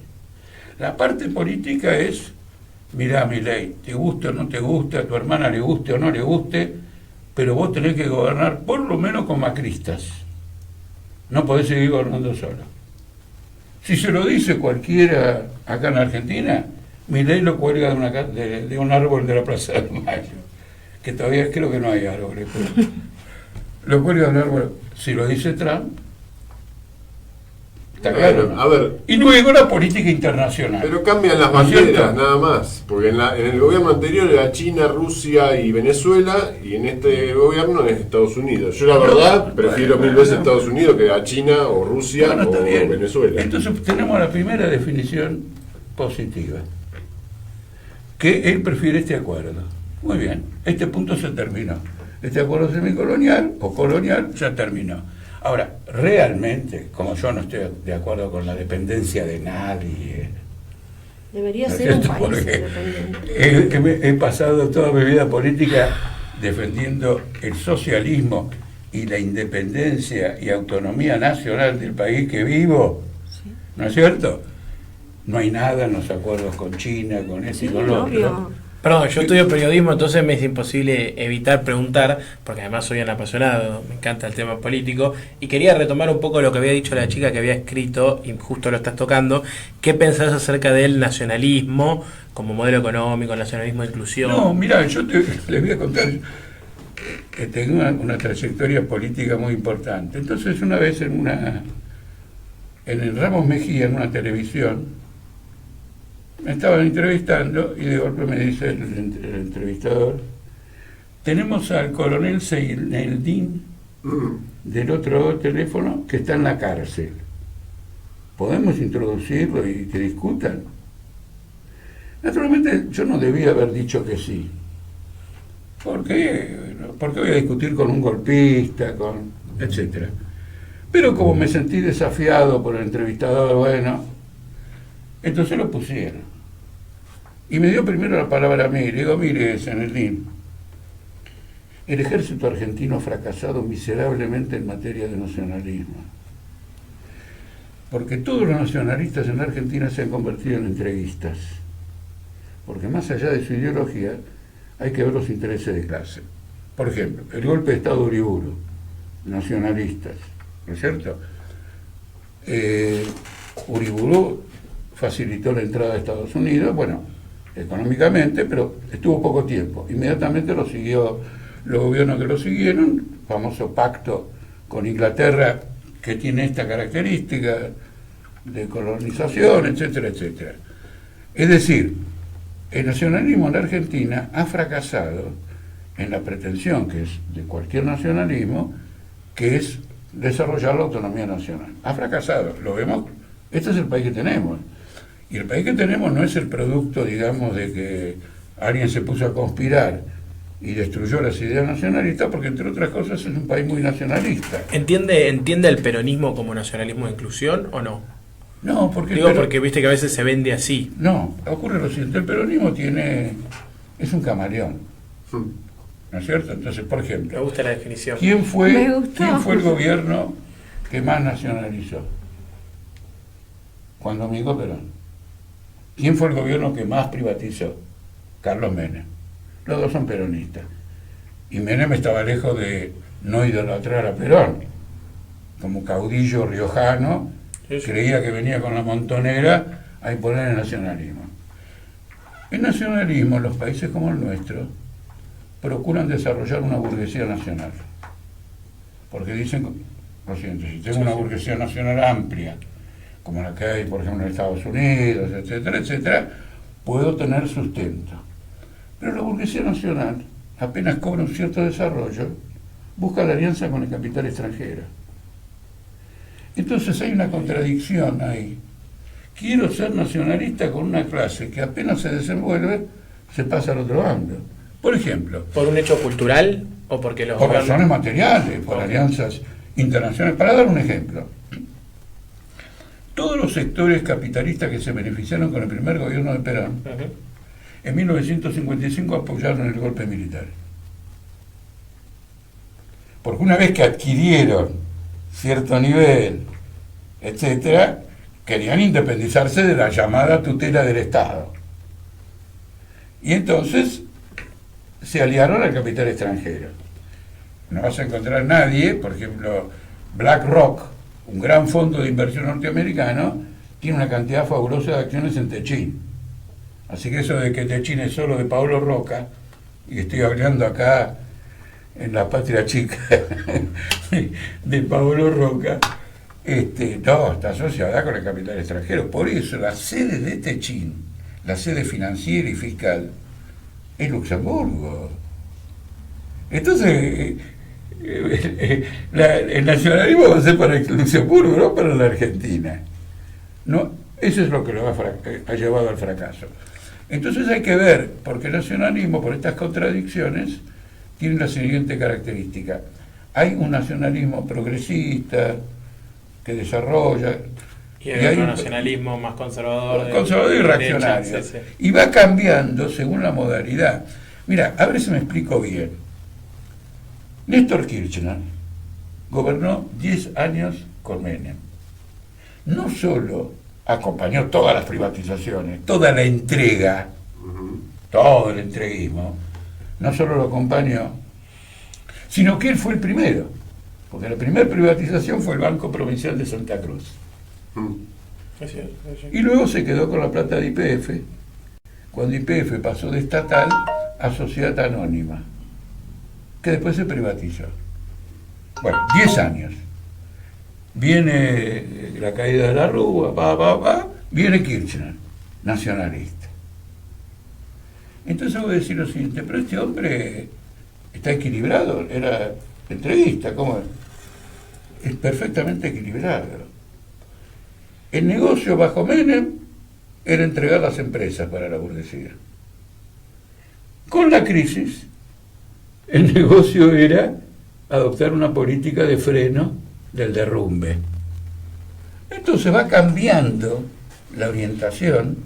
La parte política es: mirá, Milei, te guste o no te guste, a tu hermana le guste o no le guste, pero vos tenés que gobernar por lo menos con macristas. No podés seguir gobernando solo. Si se lo dice cualquiera acá en Argentina, Milei lo cuelga de un árbol de la Plaza de Mayo, que todavía creo que no hay árboles, pero lo cuelga de un árbol. Si lo dice Trump, está claro, ¿no? A ver, y luego la política internacional. pero cambian las ¿No es banderas, cierto? nada más. Porque en el gobierno anterior era China, Rusia y Venezuela, y en este gobierno es Estados Unidos. Yo la verdad prefiero mil veces Estados Unidos que a China o Rusia Bueno, está o bien. Venezuela. Entonces tenemos la primera definición positiva, que él prefiere este acuerdo. Muy bien, este punto se terminó. Este acuerdo semicolonial o colonial ya terminó. Ahora, realmente, como yo no estoy de acuerdo con la dependencia de nadie, Debería ¿no es ser un cierto? país Porque independiente. he pasado toda mi vida política defendiendo el socialismo y la independencia y autonomía nacional del país que vivo, ¿no es cierto? No hay nada en los acuerdos con China, con este y Sí, con lo obvio. otro. Perdón, yo estudio periodismo, entonces me es imposible evitar preguntar, porque además soy un apasionado, me encanta el tema político, y quería retomar un poco lo que había dicho la chica que había escrito, y justo lo estás tocando. ¿Qué pensás acerca del nacionalismo como modelo económico, el nacionalismo de inclusión? No, mira, yo les voy a contar que tengo una trayectoria política muy importante. Entonces, una vez en el Ramos Mejía, en una televisión, me estaban entrevistando y de golpe me dice el entrevistador, tenemos al coronel Seineldin del otro teléfono que está en la cárcel. ¿Podemos introducirlo y que discutan? Naturalmente yo no debía haber dicho que sí. ¿Por qué? ¿Por qué voy a discutir con un golpista, etcétera? Pero como me sentí desafiado por el entrevistador, bueno, entonces lo pusieron. Y me dio primero la palabra a mí. Le digo, mire, Seineldin, el ejército argentino ha fracasado miserablemente en materia de nacionalismo. Porque todos los nacionalistas en la Argentina se han convertido en entreguistas. Porque más allá de su ideología, hay que ver los intereses de clase. Por ejemplo, el golpe de Estado de Uriburu, nacionalistas, ¿no es cierto? Uriburu facilitó la entrada a Estados Unidos, bueno, económicamente, pero estuvo poco tiempo. Inmediatamente lo siguió los gobiernos que lo siguieron, famoso pacto con Inglaterra, que tiene esta característica de colonización, etcétera, etcétera. Es decir, el nacionalismo en la Argentina ha fracasado en la pretensión que es de cualquier nacionalismo, que es desarrollar la autonomía nacional. Ha fracasado, lo vemos, este es el país que tenemos. Y el país que tenemos no es el producto, digamos, de que alguien se puso a conspirar y destruyó las ideas nacionalistas, porque entre otras cosas es un país muy nacionalista. ¿Entiende el peronismo como nacionalismo de inclusión o no? No, porque... Digo, porque viste que a veces se vende así. No, ocurre lo siguiente, el peronismo es un camaleón, ¿no es cierto? Entonces, por ejemplo... Me gusta la definición. ¿Quién fue el gobierno que más nacionalizó? Juan Domingo Perón. ¿Quién fue el gobierno que más privatizó? Carlos Menem. Los dos son peronistas. Y Menem estaba lejos de no idolatrar a Perón. Como caudillo riojano, creía que venía con la montonera a imponer el nacionalismo. El nacionalismo en los países como el nuestro procuran desarrollar una burguesía nacional. Porque dicen lo siguiente, si tengo una burguesía nacional amplia, como la que hay, por ejemplo, en Estados Unidos, etcétera, etcétera, puedo tener sustento. Pero la burguesía nacional, apenas cobra un cierto desarrollo, busca la alianza con el capital extranjero. Entonces hay una contradicción ahí. Quiero ser nacionalista con una clase que apenas se desenvuelve, se pasa al otro bando. Por ejemplo... ¿Por un hecho cultural o porque los... Por razones materiales, por alianzas internacionales. Para dar un ejemplo, todos los sectores capitalistas que se beneficiaron con el primer gobierno de Perón, en 1955 apoyaron el golpe militar. Porque una vez que adquirieron cierto nivel, etcétera, querían independizarse de la llamada tutela del Estado. Y entonces se aliaron al capital extranjero. No vas a encontrar nadie, por ejemplo, BlackRock, un gran fondo de inversión norteamericano, tiene una cantidad fabulosa de acciones en Techín. Así que eso de que Techín es solo de Pablo Roca, y estoy hablando acá en la patria chica de Pablo Roca, no, está asociada con el capital extranjero. Por eso la sede de Techín, la sede financiera y fiscal, es Luxemburgo. Entonces, el nacionalismo va a ser para Luxemburgo, no para la Argentina. No, eso es lo que lo ha llevado al fracaso. Entonces hay que ver, porque el nacionalismo, por estas contradicciones, tiene la siguiente característica. Hay un nacionalismo progresista que desarrolla... Y hay otro nacionalismo más conservador. Conservador y reaccionario. Sí, sí. Y va cambiando según la modalidad. Mira, a ver si me explico bien. Néstor Kirchner gobernó 10 años con Menem. No solo acompañó todas las privatizaciones, toda la entrega, todo el entreguismo, no solo lo acompañó, sino que él fue el primero, porque la primera privatización fue el Banco Provincial de Santa Cruz. Y luego se quedó con la plata de YPF, cuando YPF pasó de estatal a sociedad anónima, que después se privatizó. Bueno, 10 años. Viene la caída de la Rúa, viene Kirchner. nacionalista. Entonces voy a decir lo siguiente, pero este hombre está equilibrado, era entrevista, ¿cómo es? Es perfectamente equilibrado. El negocio bajo Menem era entregar las empresas para la burguesía. Con la crisis, el negocio era adoptar una política de freno del derrumbe. Entonces va cambiando la orientación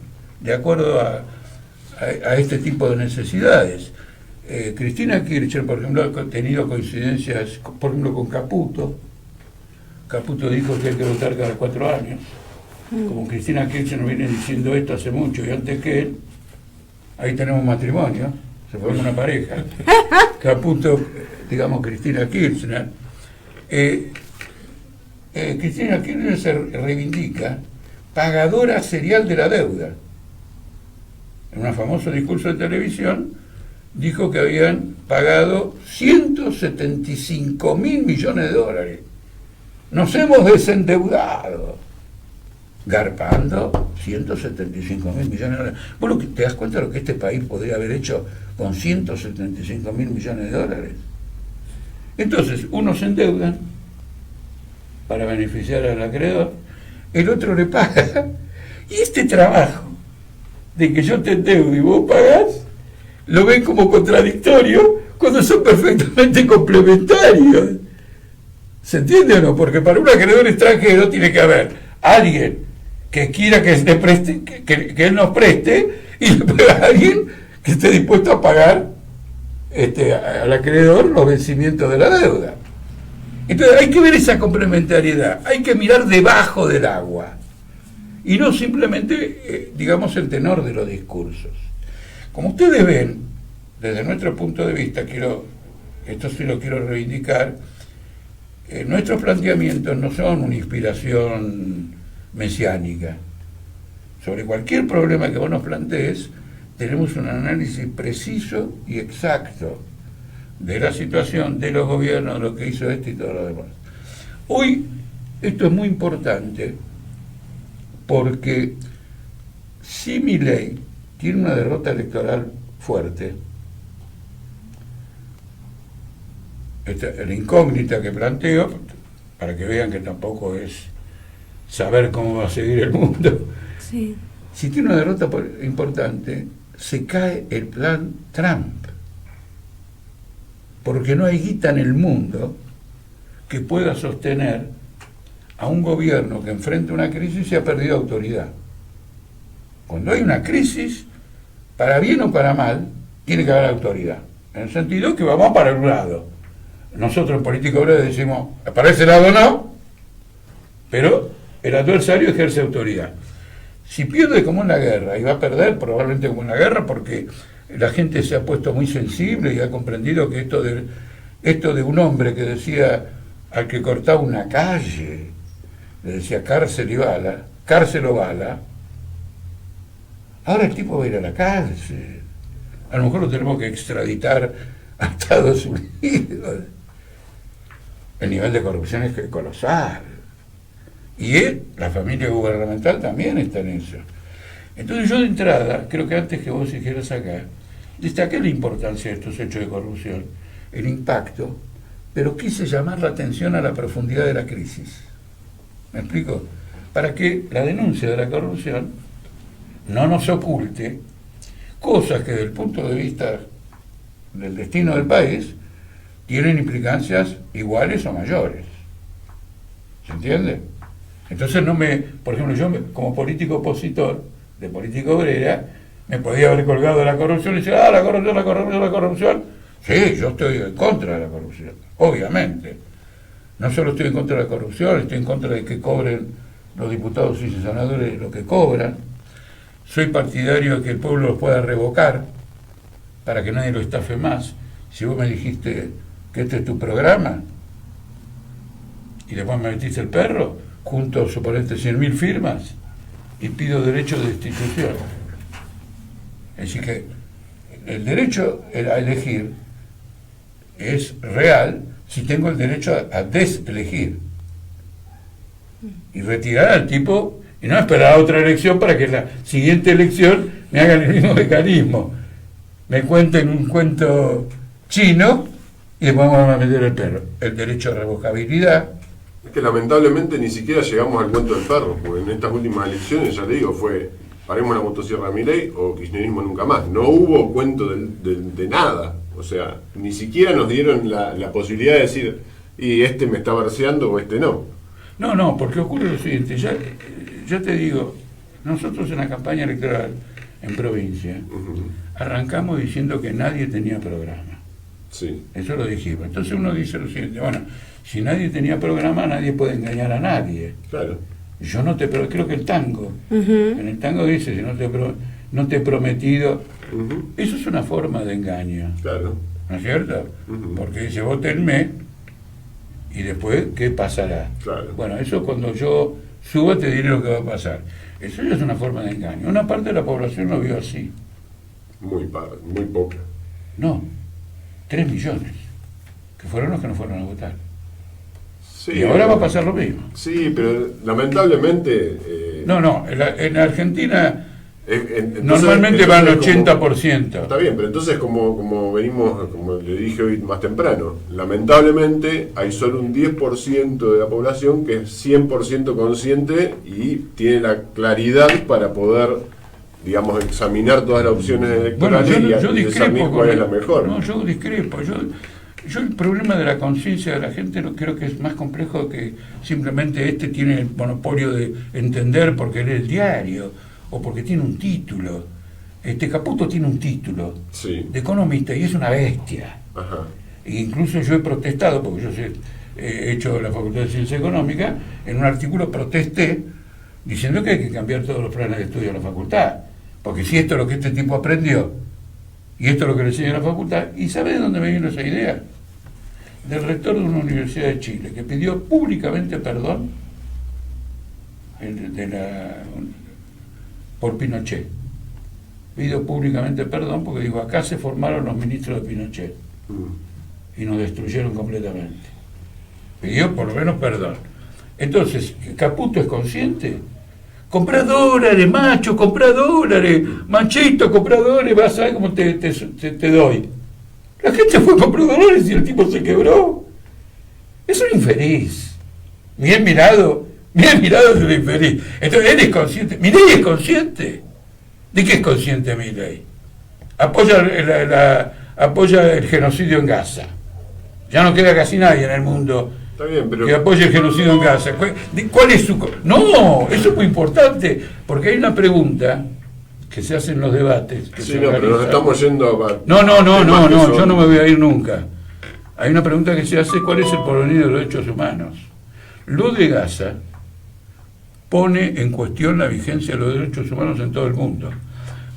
de acuerdo a este tipo de necesidades. Cristina Kirchner, por ejemplo, ha tenido coincidencias, por ejemplo, con Caputo. Caputo dijo que hay que votar cada 4 años. Como Cristina Kirchner viene diciendo esto hace mucho y antes que él, ahí tenemos matrimonio, se forma una pareja. Caputo, digamos, Cristina Kirchner. Cristina Kirchner se reivindica pagadora serial de la deuda. En un famoso discurso de televisión dijo que habían pagado 175.000 millones de dólares. Nos hemos desendeudado. Garpando 175.000 millones de dólares. ¿Vos te das cuenta de lo que este país podría haber hecho con 175.000 millones de dólares? Entonces, unos se endeudan para beneficiar al acreedor, el otro le paga, y este trabajo de que yo te endeudo y vos pagás, lo ven como contradictorio cuando son perfectamente complementarios. ¿Se entiende o no? Porque para un acreedor extranjero tiene que haber alguien que quiera que le preste, que él nos preste, y después alguien que esté dispuesto a pagar al acreedor los vencimientos de la deuda. Entonces hay que ver esa complementariedad, hay que mirar debajo del agua y no simplemente, digamos, el tenor de los discursos. Como ustedes ven, desde nuestro punto de vista, esto sí lo quiero reivindicar, nuestros planteamientos no son una inspiración mesiánica. Sobre cualquier problema que vos nos plantees, tenemos un análisis preciso y exacto de la situación, de los gobiernos, de lo que hizo y todo lo demás. Hoy esto es muy importante porque si Milei tiene una derrota electoral fuerte, la incógnita que planteo, para que vean que tampoco es saber cómo va a seguir el mundo, sí. Si tiene una derrota importante, se cae el plan Trump, porque no hay guita en el mundo que pueda sostener a un gobierno que enfrenta una crisis y ha perdido autoridad. Cuando hay una crisis, para bien o para mal, tiene que haber autoridad, en el sentido que vamos para un lado. Nosotros en política obrera decimos, para ese lado no, pero el adversario ejerce autoridad. Si pierde como en la guerra, y va a perder probablemente como en la guerra, porque la gente se ha puesto muy sensible y ha comprendido que esto de un hombre que decía al que cortaba una calle, le decía cárcel o bala, ahora el tipo va a ir a la cárcel. A lo mejor lo tenemos que extraditar a Estados Unidos. El nivel de corrupción es colosal. Y la familia gubernamental también está en eso. Entonces yo de entrada, creo que antes que vos dijeras acá, destaqué la importancia de estos hechos de corrupción, el impacto, pero quise llamar la atención a la profundidad de la crisis. ¿Me explico? Para que la denuncia de la corrupción no nos oculte cosas que desde el punto de vista del destino del país tienen implicancias iguales o mayores. ¿Se entiende? Entonces por ejemplo, yo como político opositor de política obrera, me podía haber colgado de la corrupción y decir, la corrupción. Sí, yo estoy en contra de la corrupción, obviamente. No solo estoy en contra de la corrupción, estoy en contra de que cobren los diputados y senadores lo que cobran. Soy partidario de que el pueblo los pueda revocar para que nadie lo estafe más. Si vos me dijiste que este es tu programa y después me metiste el perro, junto, suponete, 100.000 firmas y pido derecho de destitución. Es decir que el derecho a elegir es real si tengo el derecho a deselegir y retirar al tipo Y no esperar a otra elección para que la siguiente elección me hagan el mismo mecanismo. Me cuenten un cuento chino y después vamos a meter el perro. El derecho a revocabilidad. Es que lamentablemente ni siquiera llegamos al cuento del perro, porque en estas últimas elecciones, ya le digo, fue paremos la motosierra a Milei o kirchnerismo nunca más. No hubo cuento de nada. O sea, ni siquiera nos dieron la posibilidad de decir, y este me está barceando o este no. No, porque ocurre lo siguiente, ya te digo, nosotros en la campaña electoral en provincia arrancamos diciendo que nadie tenía programa. Sí. Eso lo dijimos. Entonces uno dice lo siguiente, bueno, si nadie tenía programa, nadie puede engañar a nadie. Claro. Yo no te creo que el tango, en el tango dice, si no te he prometido, eso es una forma de engaño. Claro. ¿No es cierto? Porque dice, votenme, y después, ¿qué pasará? Claro. Bueno, eso cuando yo suba te diré lo que va a pasar. Eso ya es una forma de engaño. Una parte de la población lo vio así. Muy poca. No, 3 millones, que fueron los que no fueron a votar. Sí, y ahora va a pasar lo mismo. Sí, pero lamentablemente... En Argentina entonces, normalmente van al 80%. Está bien, pero entonces como venimos, como le dije hoy más temprano, lamentablemente hay solo un 10% de la población que es 100% consciente y tiene la claridad para poder, digamos, examinar todas las opciones electorales yo y discernir cuál es la mejor. No, yo discrepo. Yo el problema de la conciencia de la gente no creo que es más complejo que simplemente tiene el monopolio de entender porque lee el diario o porque tiene un título. Caputo tiene un título de economista y es una bestia. Ajá. E incluso yo he protestado, porque yo he hecho la Facultad de Ciencia Económica, en un artículo protesté diciendo que hay que cambiar todos los planes de estudio de la facultad, porque si esto es lo que este tipo aprendió y esto es lo que le enseña la facultad, ¿y sabe de dónde me vino esa idea? Del rector de una universidad de Chile, que pidió públicamente perdón por Pinochet. Pidió públicamente perdón porque dijo, acá se formaron los ministros de Pinochet y nos destruyeron completamente. Pidió por lo menos perdón. Entonces, ¿Caputo es consciente? Comprá dólares, macho, comprá dólares, manchito, comprá dólares, vas a ver cómo te doy. La gente fue a comprar dólares y el tipo se quebró. Es un infeliz. Bien mirado es un infeliz. Entonces él es consciente. Milei es consciente. ¿De qué es consciente Milei? Apoya el genocidio en Gaza. Ya no queda casi nadie en el mundo que apoye el genocidio en Gaza. ¿Cuál es su...? No, eso es muy importante, porque hay una pregunta que se hace en los debates. Pero nos estamos yendo a... No, yo no me voy a ir nunca. Hay una pregunta que se hace, ¿cuál es el porvenir de los derechos humanos? Lo de Gaza pone en cuestión la vigencia de los derechos humanos en todo el mundo,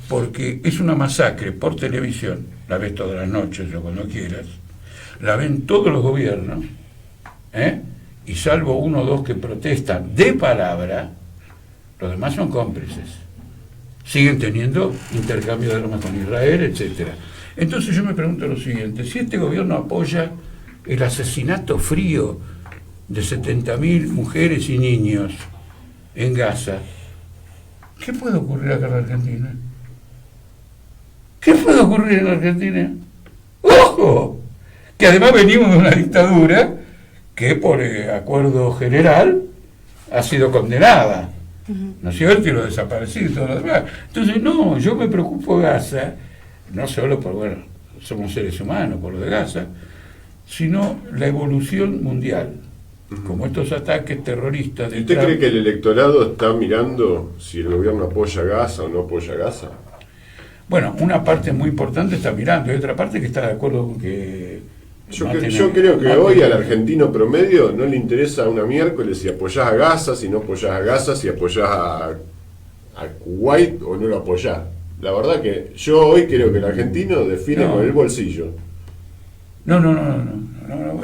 porque es una masacre por televisión, la ves todas las noches o cuando quieras, la ven todos los gobiernos, y salvo uno o dos que protestan de palabra, los demás son cómplices. Siguen teniendo intercambio de armas con Israel, etcétera. Entonces yo me pregunto lo siguiente, si este gobierno apoya el asesinato frío de 70.000 mujeres y niños en Gaza, ¿qué puede ocurrir acá en Argentina? ¿Qué puede ocurrir en Argentina? ¡Ojo! Que además venimos de una dictadura que por acuerdo general ha sido condenada, ¿no es cierto? Y lo desaparecido y todo lo demás. Entonces, no, yo me preocupo de Gaza, no solo por, somos seres humanos, por lo de Gaza, sino la evolución mundial, como estos ataques terroristas. ¿Y usted cree que el electorado está mirando si el gobierno apoya a Gaza o no apoya a Gaza? Bueno, una parte muy importante está mirando, y otra parte que está de acuerdo con que... Yo creo que hoy al argentino promedio no le interesa una miércoles si apoyás a Gaza, si no apoyás a Gaza, si apoyás a Kuwait o no lo apoyás. La verdad que yo hoy creo que el argentino define con el bolsillo. No,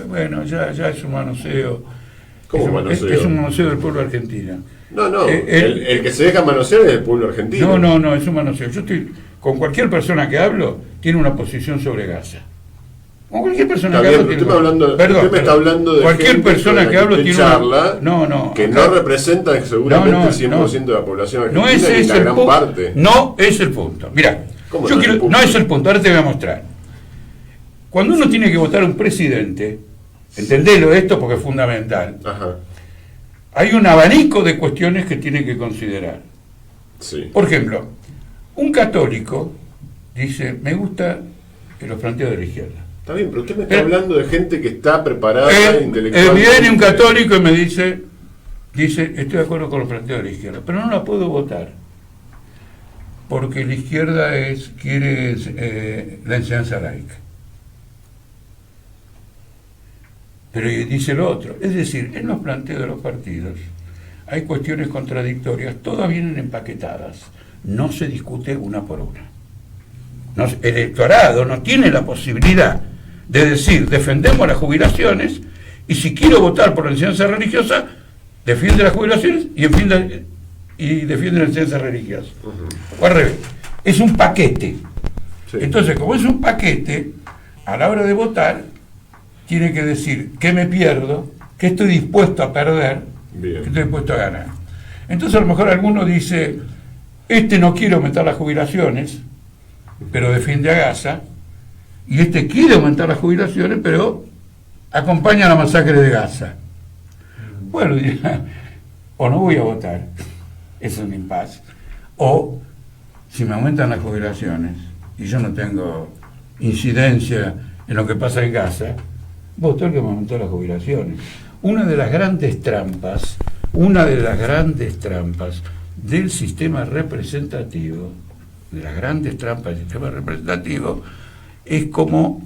bueno, ya es un manoseo. ¿Cómo manoseo? Es un manoseo del pueblo argentino. No, el que se deja manosear es el pueblo argentino. No, es un manoseo. Yo estoy, con cualquier persona que hablo, tiene una posición sobre Gaza. Con cualquier persona Está que bien, hablo. usted me está hablando de cualquier gente persona con la que hablo tiene charla que no representa seguramente el 100% de la población argentina, no ese ni es la el gran punto. parte. No es el punto. Mirá, ¿Cómo yo no es el punto? no es el punto, ahora te voy a mostrar. Cuando uno tiene que votar un presidente, entendelo esto porque es fundamental, Ajá, hay un abanico de cuestiones que tiene que considerar. sí. Por ejemplo, un católico dice, me gusta los planteos de la izquierda. Está bien, pero usted me está hablando de gente que está preparada intelectualmente. Viene un católico y me dice, estoy de acuerdo con los planteos de la izquierda, pero no la puedo votar, porque la izquierda quiere la enseñanza laica. Pero dice lo otro, es decir, en los planteos de los partidos hay cuestiones contradictorias, todas vienen empaquetadas, no se discute una por una. El electorado no tiene la posibilidad de decir, defendemos las jubilaciones, y si quiero votar por la enseñanza religiosa, defiende las jubilaciones y defiende la enseñanza religiosa. O al revés, es un paquete. Sí. Entonces, como es un paquete, a la hora de votar, tiene que decir qué me pierdo, qué estoy dispuesto a perder, Bien. qué estoy dispuesto a ganar. Entonces, a lo mejor alguno dice, no quiere aumentar las jubilaciones, pero defiende a Gaza, y quiere aumentar las jubilaciones, pero acompaña la masacre de Gaza. Bueno, dirá, o no voy a votar, eso es un impasse, o si me aumentan las jubilaciones y yo no tengo incidencia en lo que pasa en Gaza, voto el que me aumentó las jubilaciones. Una de las grandes trampas del sistema representativo, es como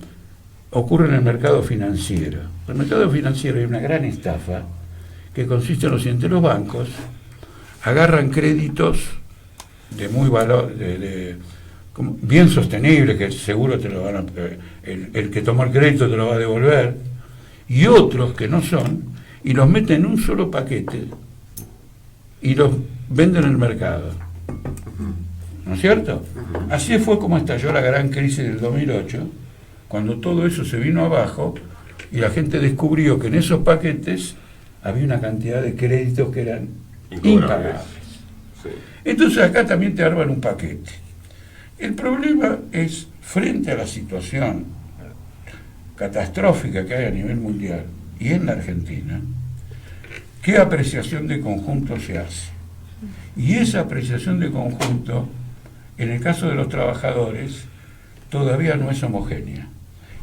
ocurre en el mercado financiero. En el mercado financiero hay una gran estafa que consiste en lo siguiente: los bancos agarran créditos de muy valor, bien sostenible, que seguro te lo van el que tomó el crédito te lo va a devolver, y otros que no son, y los meten en un solo paquete y los venden en el mercado. ¿No es cierto? Así fue como estalló la gran crisis del 2008, cuando todo eso se vino abajo y la gente descubrió que en esos paquetes había una cantidad de créditos que eran impagables. Sí. Entonces acá también te arman un paquete. El problema es, frente a la situación catastrófica que hay a nivel mundial y en la Argentina, ¿qué apreciación de conjunto se hace? Y esa apreciación de conjunto, en el caso de los trabajadores, todavía no es homogénea.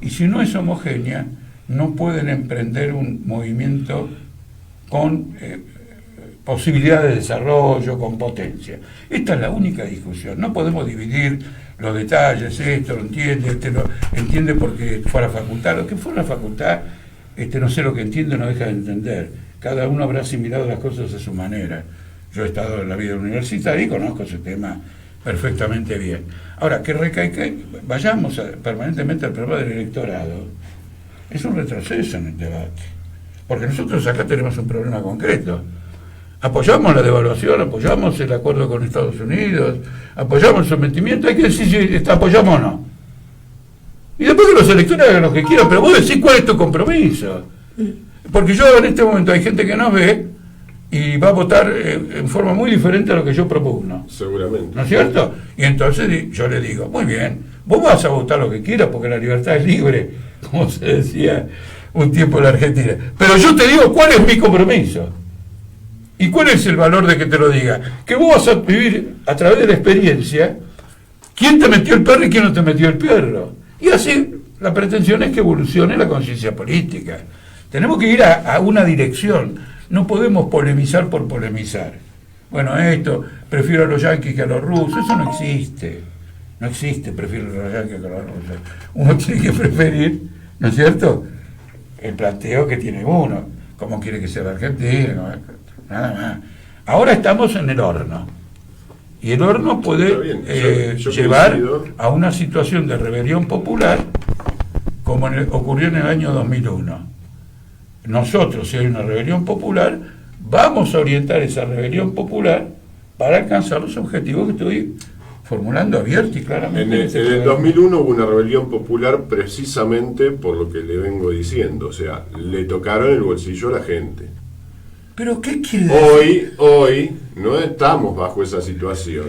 Y si no es homogénea, no pueden emprender un movimiento con posibilidad de desarrollo, con potencia. Esta es la única discusión. No podemos dividir los detalles, esto lo entiende, lo entiende porque fue a la facultad. Lo que fue a la facultad, no sé lo que entiende, no deja de entender. Cada uno habrá asimilado las cosas a su manera. Yo he estado en la vida universitaria y conozco ese tema perfectamente bien. Ahora, que vayamos permanentemente al problema del electorado, es un retroceso en el debate. Porque nosotros acá tenemos un problema concreto. Apoyamos la devaluación, apoyamos el acuerdo con Estados Unidos, apoyamos el sometimiento, hay que decir si apoyamos o no. Y después que los electores hagan lo que quieran, pero vos decís cuál es tu compromiso. Porque yo en este momento hay gente que nos ve y va a votar en forma muy diferente a lo que yo propugno. Seguramente. ¿No es cierto? Y entonces yo le digo, muy bien, vos vas a votar lo que quieras porque la libertad es libre, como se decía un tiempo en la Argentina. Pero yo te digo cuál es mi compromiso. ¿Y cuál es el valor de que te lo diga? Que vos vas a vivir a través de la experiencia quién te metió el perro y quién no te metió el perro. Y así la pretensión es que evolucione la conciencia política. Tenemos que ir a una dirección. No podemos polemizar por polemizar. Bueno, prefiero a los yanquis que a los rusos. Eso no existe. No existe, prefiero a los yanquis que a los rusos. Uno tiene que preferir, ¿no es cierto?, el planteo que tiene uno. Cómo quiere que sea la Argentina, nada más. Ahora estamos en el horno. Y el horno puede yo llevar coincido a una situación de rebelión popular como ocurrió en el año 2001. Nosotros, si hay una rebelión popular, vamos a orientar esa rebelión popular para alcanzar los objetivos que estoy formulando abierto y En claramente. el 2001 hubo una rebelión popular precisamente por lo que le vengo diciendo, o sea, le tocaron el bolsillo a la gente. ¿Pero qué quiere decir? Hoy no estamos bajo esa situación.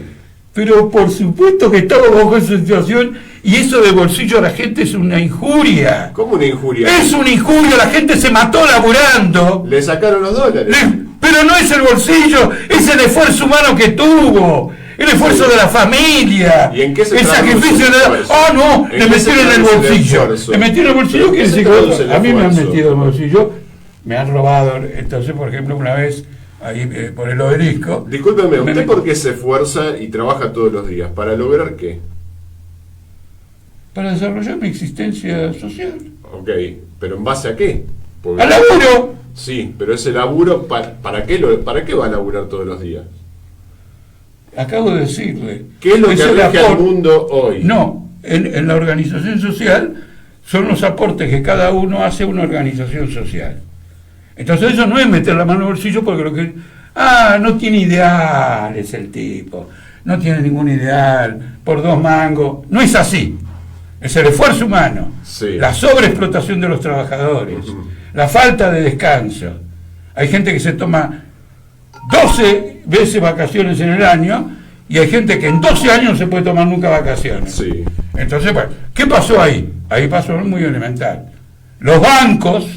Pero por supuesto que estamos bajo esa situación y eso de bolsillo a la gente es una injuria. ¿Cómo una injuria? Es una injuria, la gente se mató laburando. Le sacaron los dólares. Pero no es el bolsillo, es el esfuerzo humano que tuvo, el esfuerzo de la familia. ¿Y en qué se el traduce sacrificio el de esfuerzo? no, ¿En le qué se metieron el traduce el bolsillo. esfuerzo? Le metieron el bolsillo, ¿En qué quiere se decir traduce el que a mí me han esfuerzo? metido el bolsillo, me han robado. Entonces, por ejemplo, una vez, ahí por el Obelisco. Discúlpeme, me ¿usted met- por qué se esfuerza y trabaja todos los días? ¿Para lograr qué? Para desarrollar mi existencia social. Ok, pero ¿en base a qué? Porque- ¡Al laburo! Sí, pero ese laburo, ¿para qué va a laburar todos los días? Acabo de decirle. ¿Qué es lo que el rige al aporte. mundo hoy? No, en la organización social son los aportes que cada uno hace a una organización social. Entonces eso no es meter la mano en el bolsillo porque lo que... no tiene ideales el tipo, no tiene ningún ideal, por 2 mangos. No es así. Es el esfuerzo humano, Sí. la sobreexplotación de los trabajadores, la falta de descanso. Hay gente que se toma 12 veces vacaciones en el año y hay gente que en 12 años no se puede tomar nunca vacaciones. Sí. Entonces, bueno, ¿qué pasó ahí? Ahí pasó algo muy elemental. Los bancos,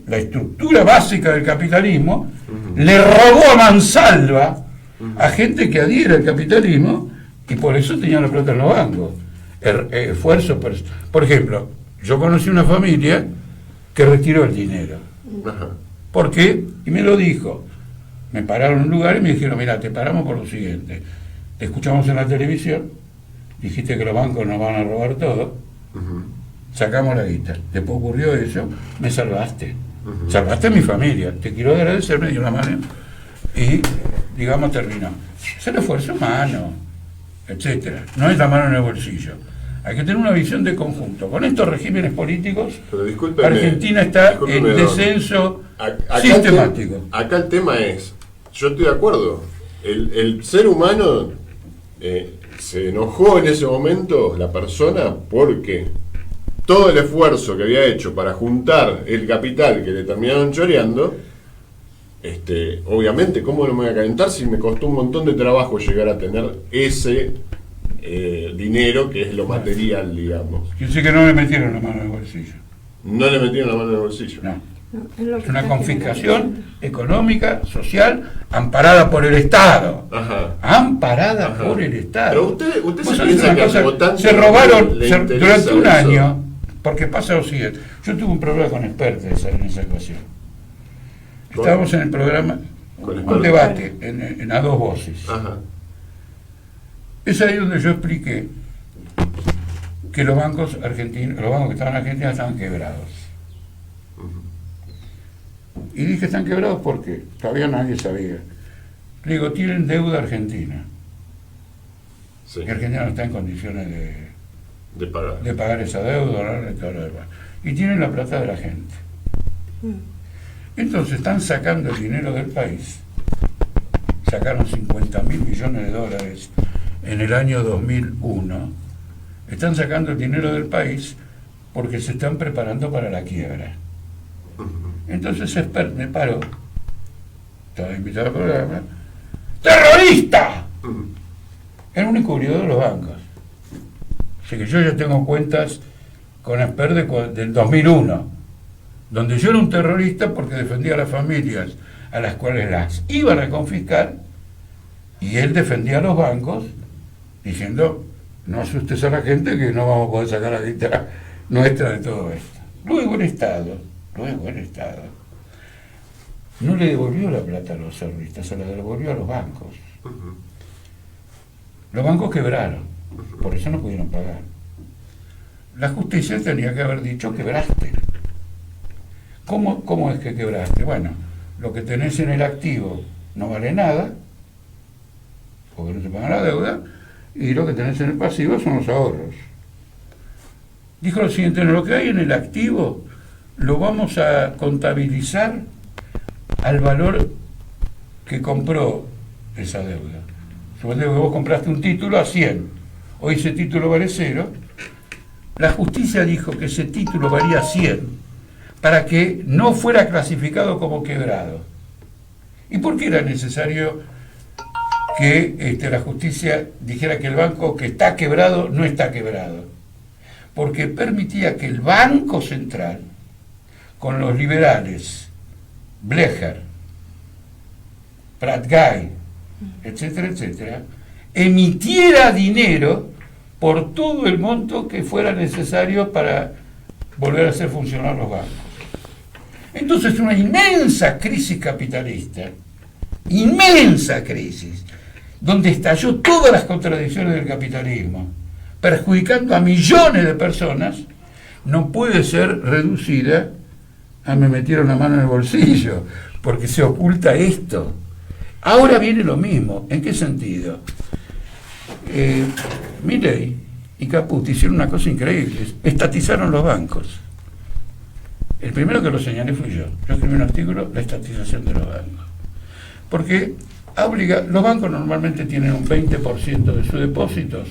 la estructura básica del capitalismo, le robó a mansalva a gente que adhiere al capitalismo y por eso tenía la plata en los bancos. Esfuerzo, por ejemplo, yo conocí una familia que retiró el dinero. Ajá. ¿Por qué? Y me lo dijo. Me pararon en un lugar y me dijeron, mira, te paramos por lo siguiente. Te escuchamos en la televisión, dijiste que los bancos nos van a robar todo, sacamos la guita. Después ocurrió eso, me salvaste. Salvaste a mi familia. Te quiero agradecer, me dio la mano. Y, digamos, terminó. Es el esfuerzo humano, etcétera. No es la mano en el bolsillo. Hay que tener una visión de conjunto. Con estos regímenes políticos, Pero discúlpeme, Argentina está en discúlpeme, don. descenso Acá sistemático. Acá el tema es, yo estoy de acuerdo, el ser humano se enojó en ese momento, la persona, porque todo el esfuerzo que había hecho para juntar el capital que le terminaron choreando, obviamente, ¿cómo no me voy a calentar si me costó un montón de trabajo llegar a tener ese dinero que es lo material, digamos? Yo sé que no le metieron la mano en el bolsillo. No le metieron la mano en el bolsillo. No. Es lo Es que una está confiscación económica, social, amparada por el Estado. Ajá. Amparada Ajá. por el Estado. Pero usted ¿Vos se sabés piensa una que al cosa? votante Se robaron le interesa durante un eso. año, porque pasa lo siguiente. Yo tuve un problema con expertos en esa ecuación. Estábamos en el programa, Con un expertos. debate en a 2 voces. Ajá. Es ahí donde yo expliqué que los bancos argentinos, los bancos que estaban en Argentina estaban quebrados. Y dije, están quebrados porque todavía nadie sabía. Le digo, tienen deuda argentina. Sí. Y Argentina no está en condiciones De pagar. de pagar esa deuda, ¿no? Y todo lo demás. Y tienen la plata de la gente. Entonces están sacando el dinero del país. Sacaron 50.000 millones de dólares en el año 2001. Están sacando el dinero del país porque se están preparando para la quiebra. Entonces Expert me paró, estaba invitado al programa, ¡terrorista! Era un encubridor de los bancos. Así que yo ya tengo cuentas con Expert del 2001, donde yo era un terrorista porque defendía a las familias a las cuales las iban a confiscar, y él defendía a los bancos diciendo, no asustes a la gente que no vamos a poder sacar la guita nuestra de todo esto. Luego el Estado no le devolvió la plata a los terroristas, se la devolvió a los bancos. Los bancos quebraron, por eso no pudieron pagar. La justicia tenía que haber dicho, quebraste. ¿Cómo es que quebraste? Bueno, lo que tenés en el activo no vale nada, porque no te pagan la deuda, y lo que tenés en el pasivo son los ahorros. Dijo lo siguiente, no, lo que hay en el activo lo vamos a contabilizar al valor que compró esa deuda. suponete que vos compraste un título a 100, hoy ese título vale 0, la justicia dijo que ese título valía 100 para que no fuera clasificado como quebrado. ¿Y por qué era necesario que la justicia dijera que el banco que está quebrado no está quebrado? Porque permitía que el Banco Central, con los liberales, Blecher, Prat-Gay, etcétera, etcétera, emitiera dinero por todo el monto que fuera necesario para volver a hacer funcionar los bancos. Entonces una inmensa crisis capitalista, inmensa crisis, donde estalló todas las contradicciones del capitalismo, perjudicando a millones de personas, no puede ser reducida a me metieron la mano en el bolsillo, porque se oculta esto. Ahora viene lo mismo. ¿En qué sentido? Milei y Caputo hicieron una cosa increíble, estatizaron los bancos. El primero que lo señalé fui yo. Yo escribí un artículo, la estatización de los bancos. Porque los bancos normalmente tienen un 20% de sus depósitos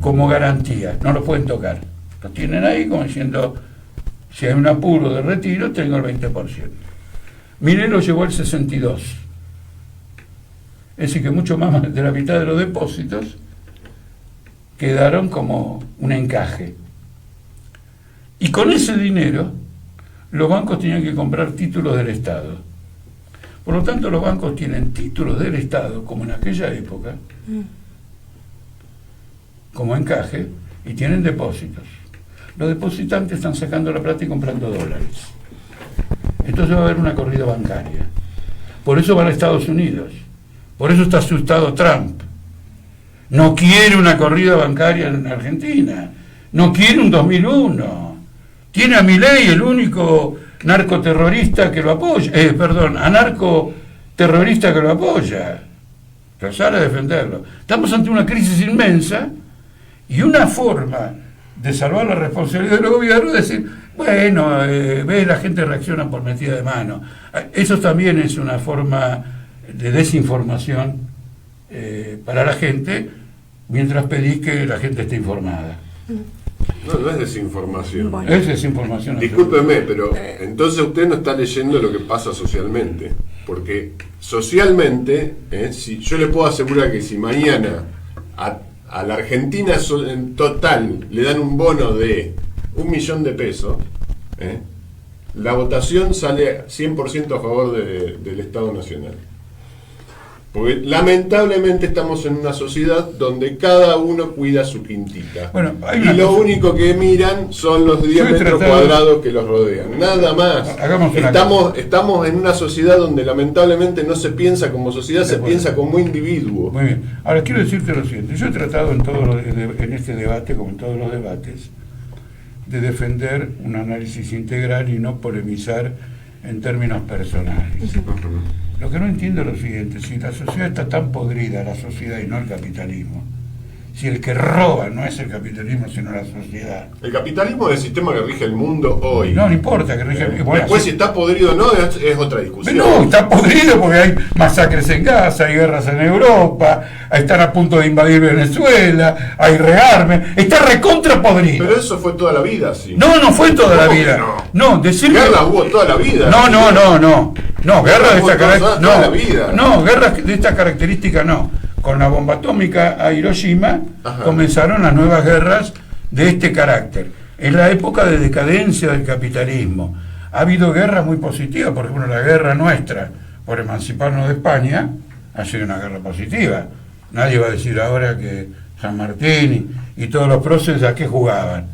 como garantía, no lo pueden tocar. Lo tienen ahí como diciendo, si hay un apuro de retiro, tengo el 20%. Milei lo llevó al 62%. Es decir, que mucho más de la mitad de los depósitos quedaron como un encaje. Y con ese dinero, los bancos tenían que comprar títulos del Estado. Por lo tanto, los bancos tienen títulos del Estado, como en aquella época, como encaje, y tienen depósitos. Los depositantes están sacando la plata y comprando dólares. Entonces va a haber una corrida bancaria. Por eso van a Estados Unidos. Por eso está asustado Trump. No quiere una corrida bancaria en Argentina. No quiere un 2001. Tiene a Milei, el único narcoterrorista que lo apoya. Anarcoterrorista que lo apoya. Que sale a defenderlo. Estamos ante una crisis inmensa y una forma de salvar la responsabilidad del gobierno es decir, bueno, la gente reacciona por metida de mano. Eso también es una forma de desinformación para la gente, mientras pedís que la gente esté informada. No es desinformación. Bueno. Es desinformación. Discúlpeme, pero entonces usted no está leyendo lo que pasa socialmente. Porque socialmente, si yo le puedo asegurar que si mañana a la Argentina en total le dan un bono de 1 millón de pesos, la votación sale 100% a favor del Estado Nacional. Porque lamentablemente estamos en una sociedad donde cada uno cuida su quintita. Bueno, y lo único que miran son los 10 metros cuadrados que los rodean. Nada más. Estamos en una sociedad donde lamentablemente no se piensa como sociedad, se piensa como individuo. Muy bien. Ahora quiero decirte lo siguiente. Yo he tratado en este debate, como en todos los debates, de defender un análisis integral y no polemizar en términos personales. Lo que no entiendo es lo siguiente: si la sociedad está tan podrida, la sociedad y no el capitalismo, si el que roba no es el capitalismo sino la sociedad. El capitalismo es el sistema que rige el mundo hoy. No importa que rige. Bueno, después si está podrido o no es otra discusión. No, está podrido porque hay masacres en Gaza, hay guerras en Europa, están a punto de invadir Venezuela, hay rearme, está recontra podrido. Pero eso fue toda la vida, sí. No fue toda la vida. No, decir guerra hubo toda la vida. No, guerra de esta característica. No, guerras de esta característica no. Con la bomba atómica a Hiroshima comenzaron las nuevas guerras de este carácter. Es la época de decadencia del capitalismo. Ha habido guerras muy positivas, por ejemplo la guerra nuestra por emanciparnos de España ha sido una guerra positiva. Nadie va a decir ahora que San Martín y todos los próceres a qué jugaban.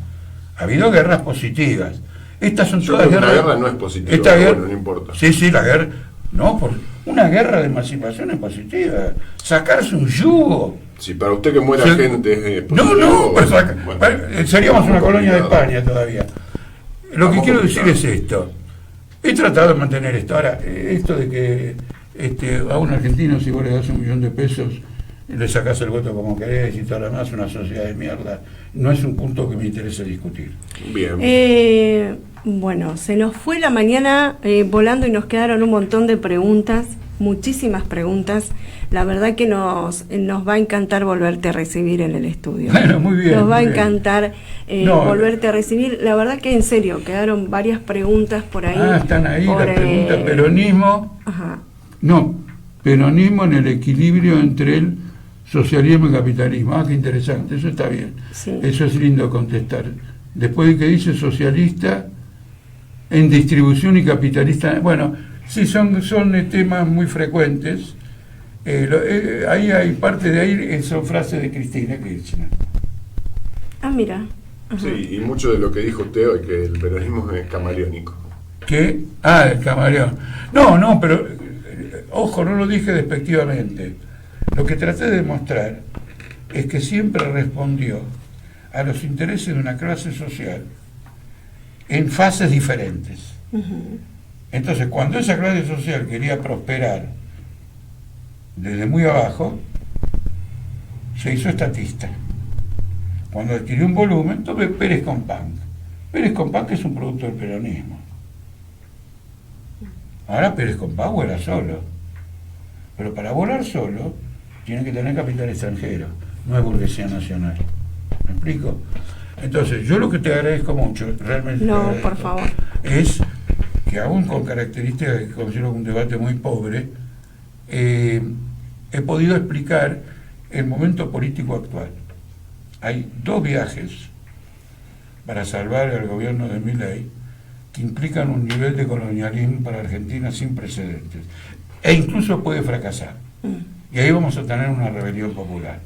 Ha habido guerras positivas. Estas son todas guerras. La guerra no es positiva, no importa. Sí, la guerra. No, una guerra de emancipación es positiva. Sacarse un yugo. Si para usted que muera gente es positivo, seríamos una colonia de España todavía. Lo que quiero decir es esto. He tratado de mantener esto. Ahora, esto de que a un argentino, si vos le das 1 millón de pesos, le sacás el voto como querés y todo lo demás, una sociedad de mierda, no es un punto que me interese discutir. Bien. Bueno, se nos fue la mañana volando y nos quedaron un montón de preguntas muchísimas preguntas. La verdad que nos va a encantar volverte a recibir en el estudio. Bueno, muy bien. Nos va a muy bien. encantar volverte a recibir. La verdad que en serio, quedaron varias preguntas por ahí. Están ahí por, las preguntas. Peronismo. Ajá. No, peronismo en el equilibrio entre el socialismo y capitalismo. Qué interesante, eso está bien. Sí. Eso es lindo contestar. Después de que dice socialista en distribución y capitalista, bueno, sí, son temas muy frecuentes. Ahí hay parte de ahí, son frases de Cristina Kirchner. Ah, mira. Ajá. Sí, y mucho de lo que dijo Teo es que el peronismo es camaleónico. ¿Qué? El camaleón. No, pero ojo, no lo dije despectivamente. Lo que traté de demostrar es que siempre respondió a los intereses de una clase social en fases diferentes. Uh-huh. Entonces, cuando esa clase social quería prosperar desde muy abajo, se hizo estatista. Cuando adquirió un volumen, tomé Pérez Compán. Pérez Compán, que es un producto del peronismo. Ahora Pérez Compán vuela solo. Pero para volar solo, tiene que tener capital extranjero, no es burguesía nacional. ¿Me explico? Entonces, yo lo que te agradezco mucho, realmente No, agradezco, por favor, es que aún con características que considero un debate muy pobre, he podido explicar el momento político actual. Hay 2 viajes para salvar al gobierno de Milei que implican un nivel de colonialismo para Argentina sin precedentes. E incluso puede fracasar. Y ahí vamos a tener una rebelión popular.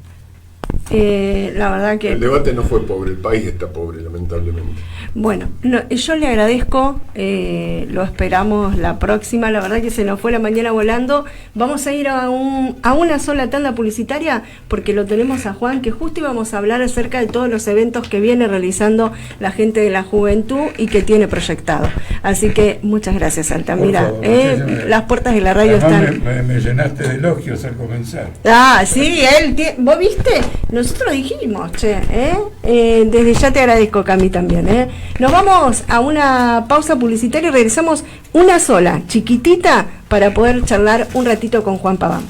La verdad que... El debate no fue pobre, el país está pobre, lamentablemente. Bueno, yo le agradezco, lo esperamos la próxima, la verdad que se nos fue la mañana volando. Vamos a ir a una sola tanda publicitaria porque lo tenemos a Juan, que justo íbamos a hablar acerca de todos los eventos que viene realizando la gente de la juventud y que tiene proyectado. Así que muchas gracias, Altamira. Las puertas de la radio están... Me llenaste de elogios al comenzar. Sí, ¿vos viste? Nosotros dijimos, desde ya te agradezco, Cami, también. Nos vamos a una pausa publicitaria y regresamos una sola, chiquitita, para poder charlar un ratito con Juan Paván.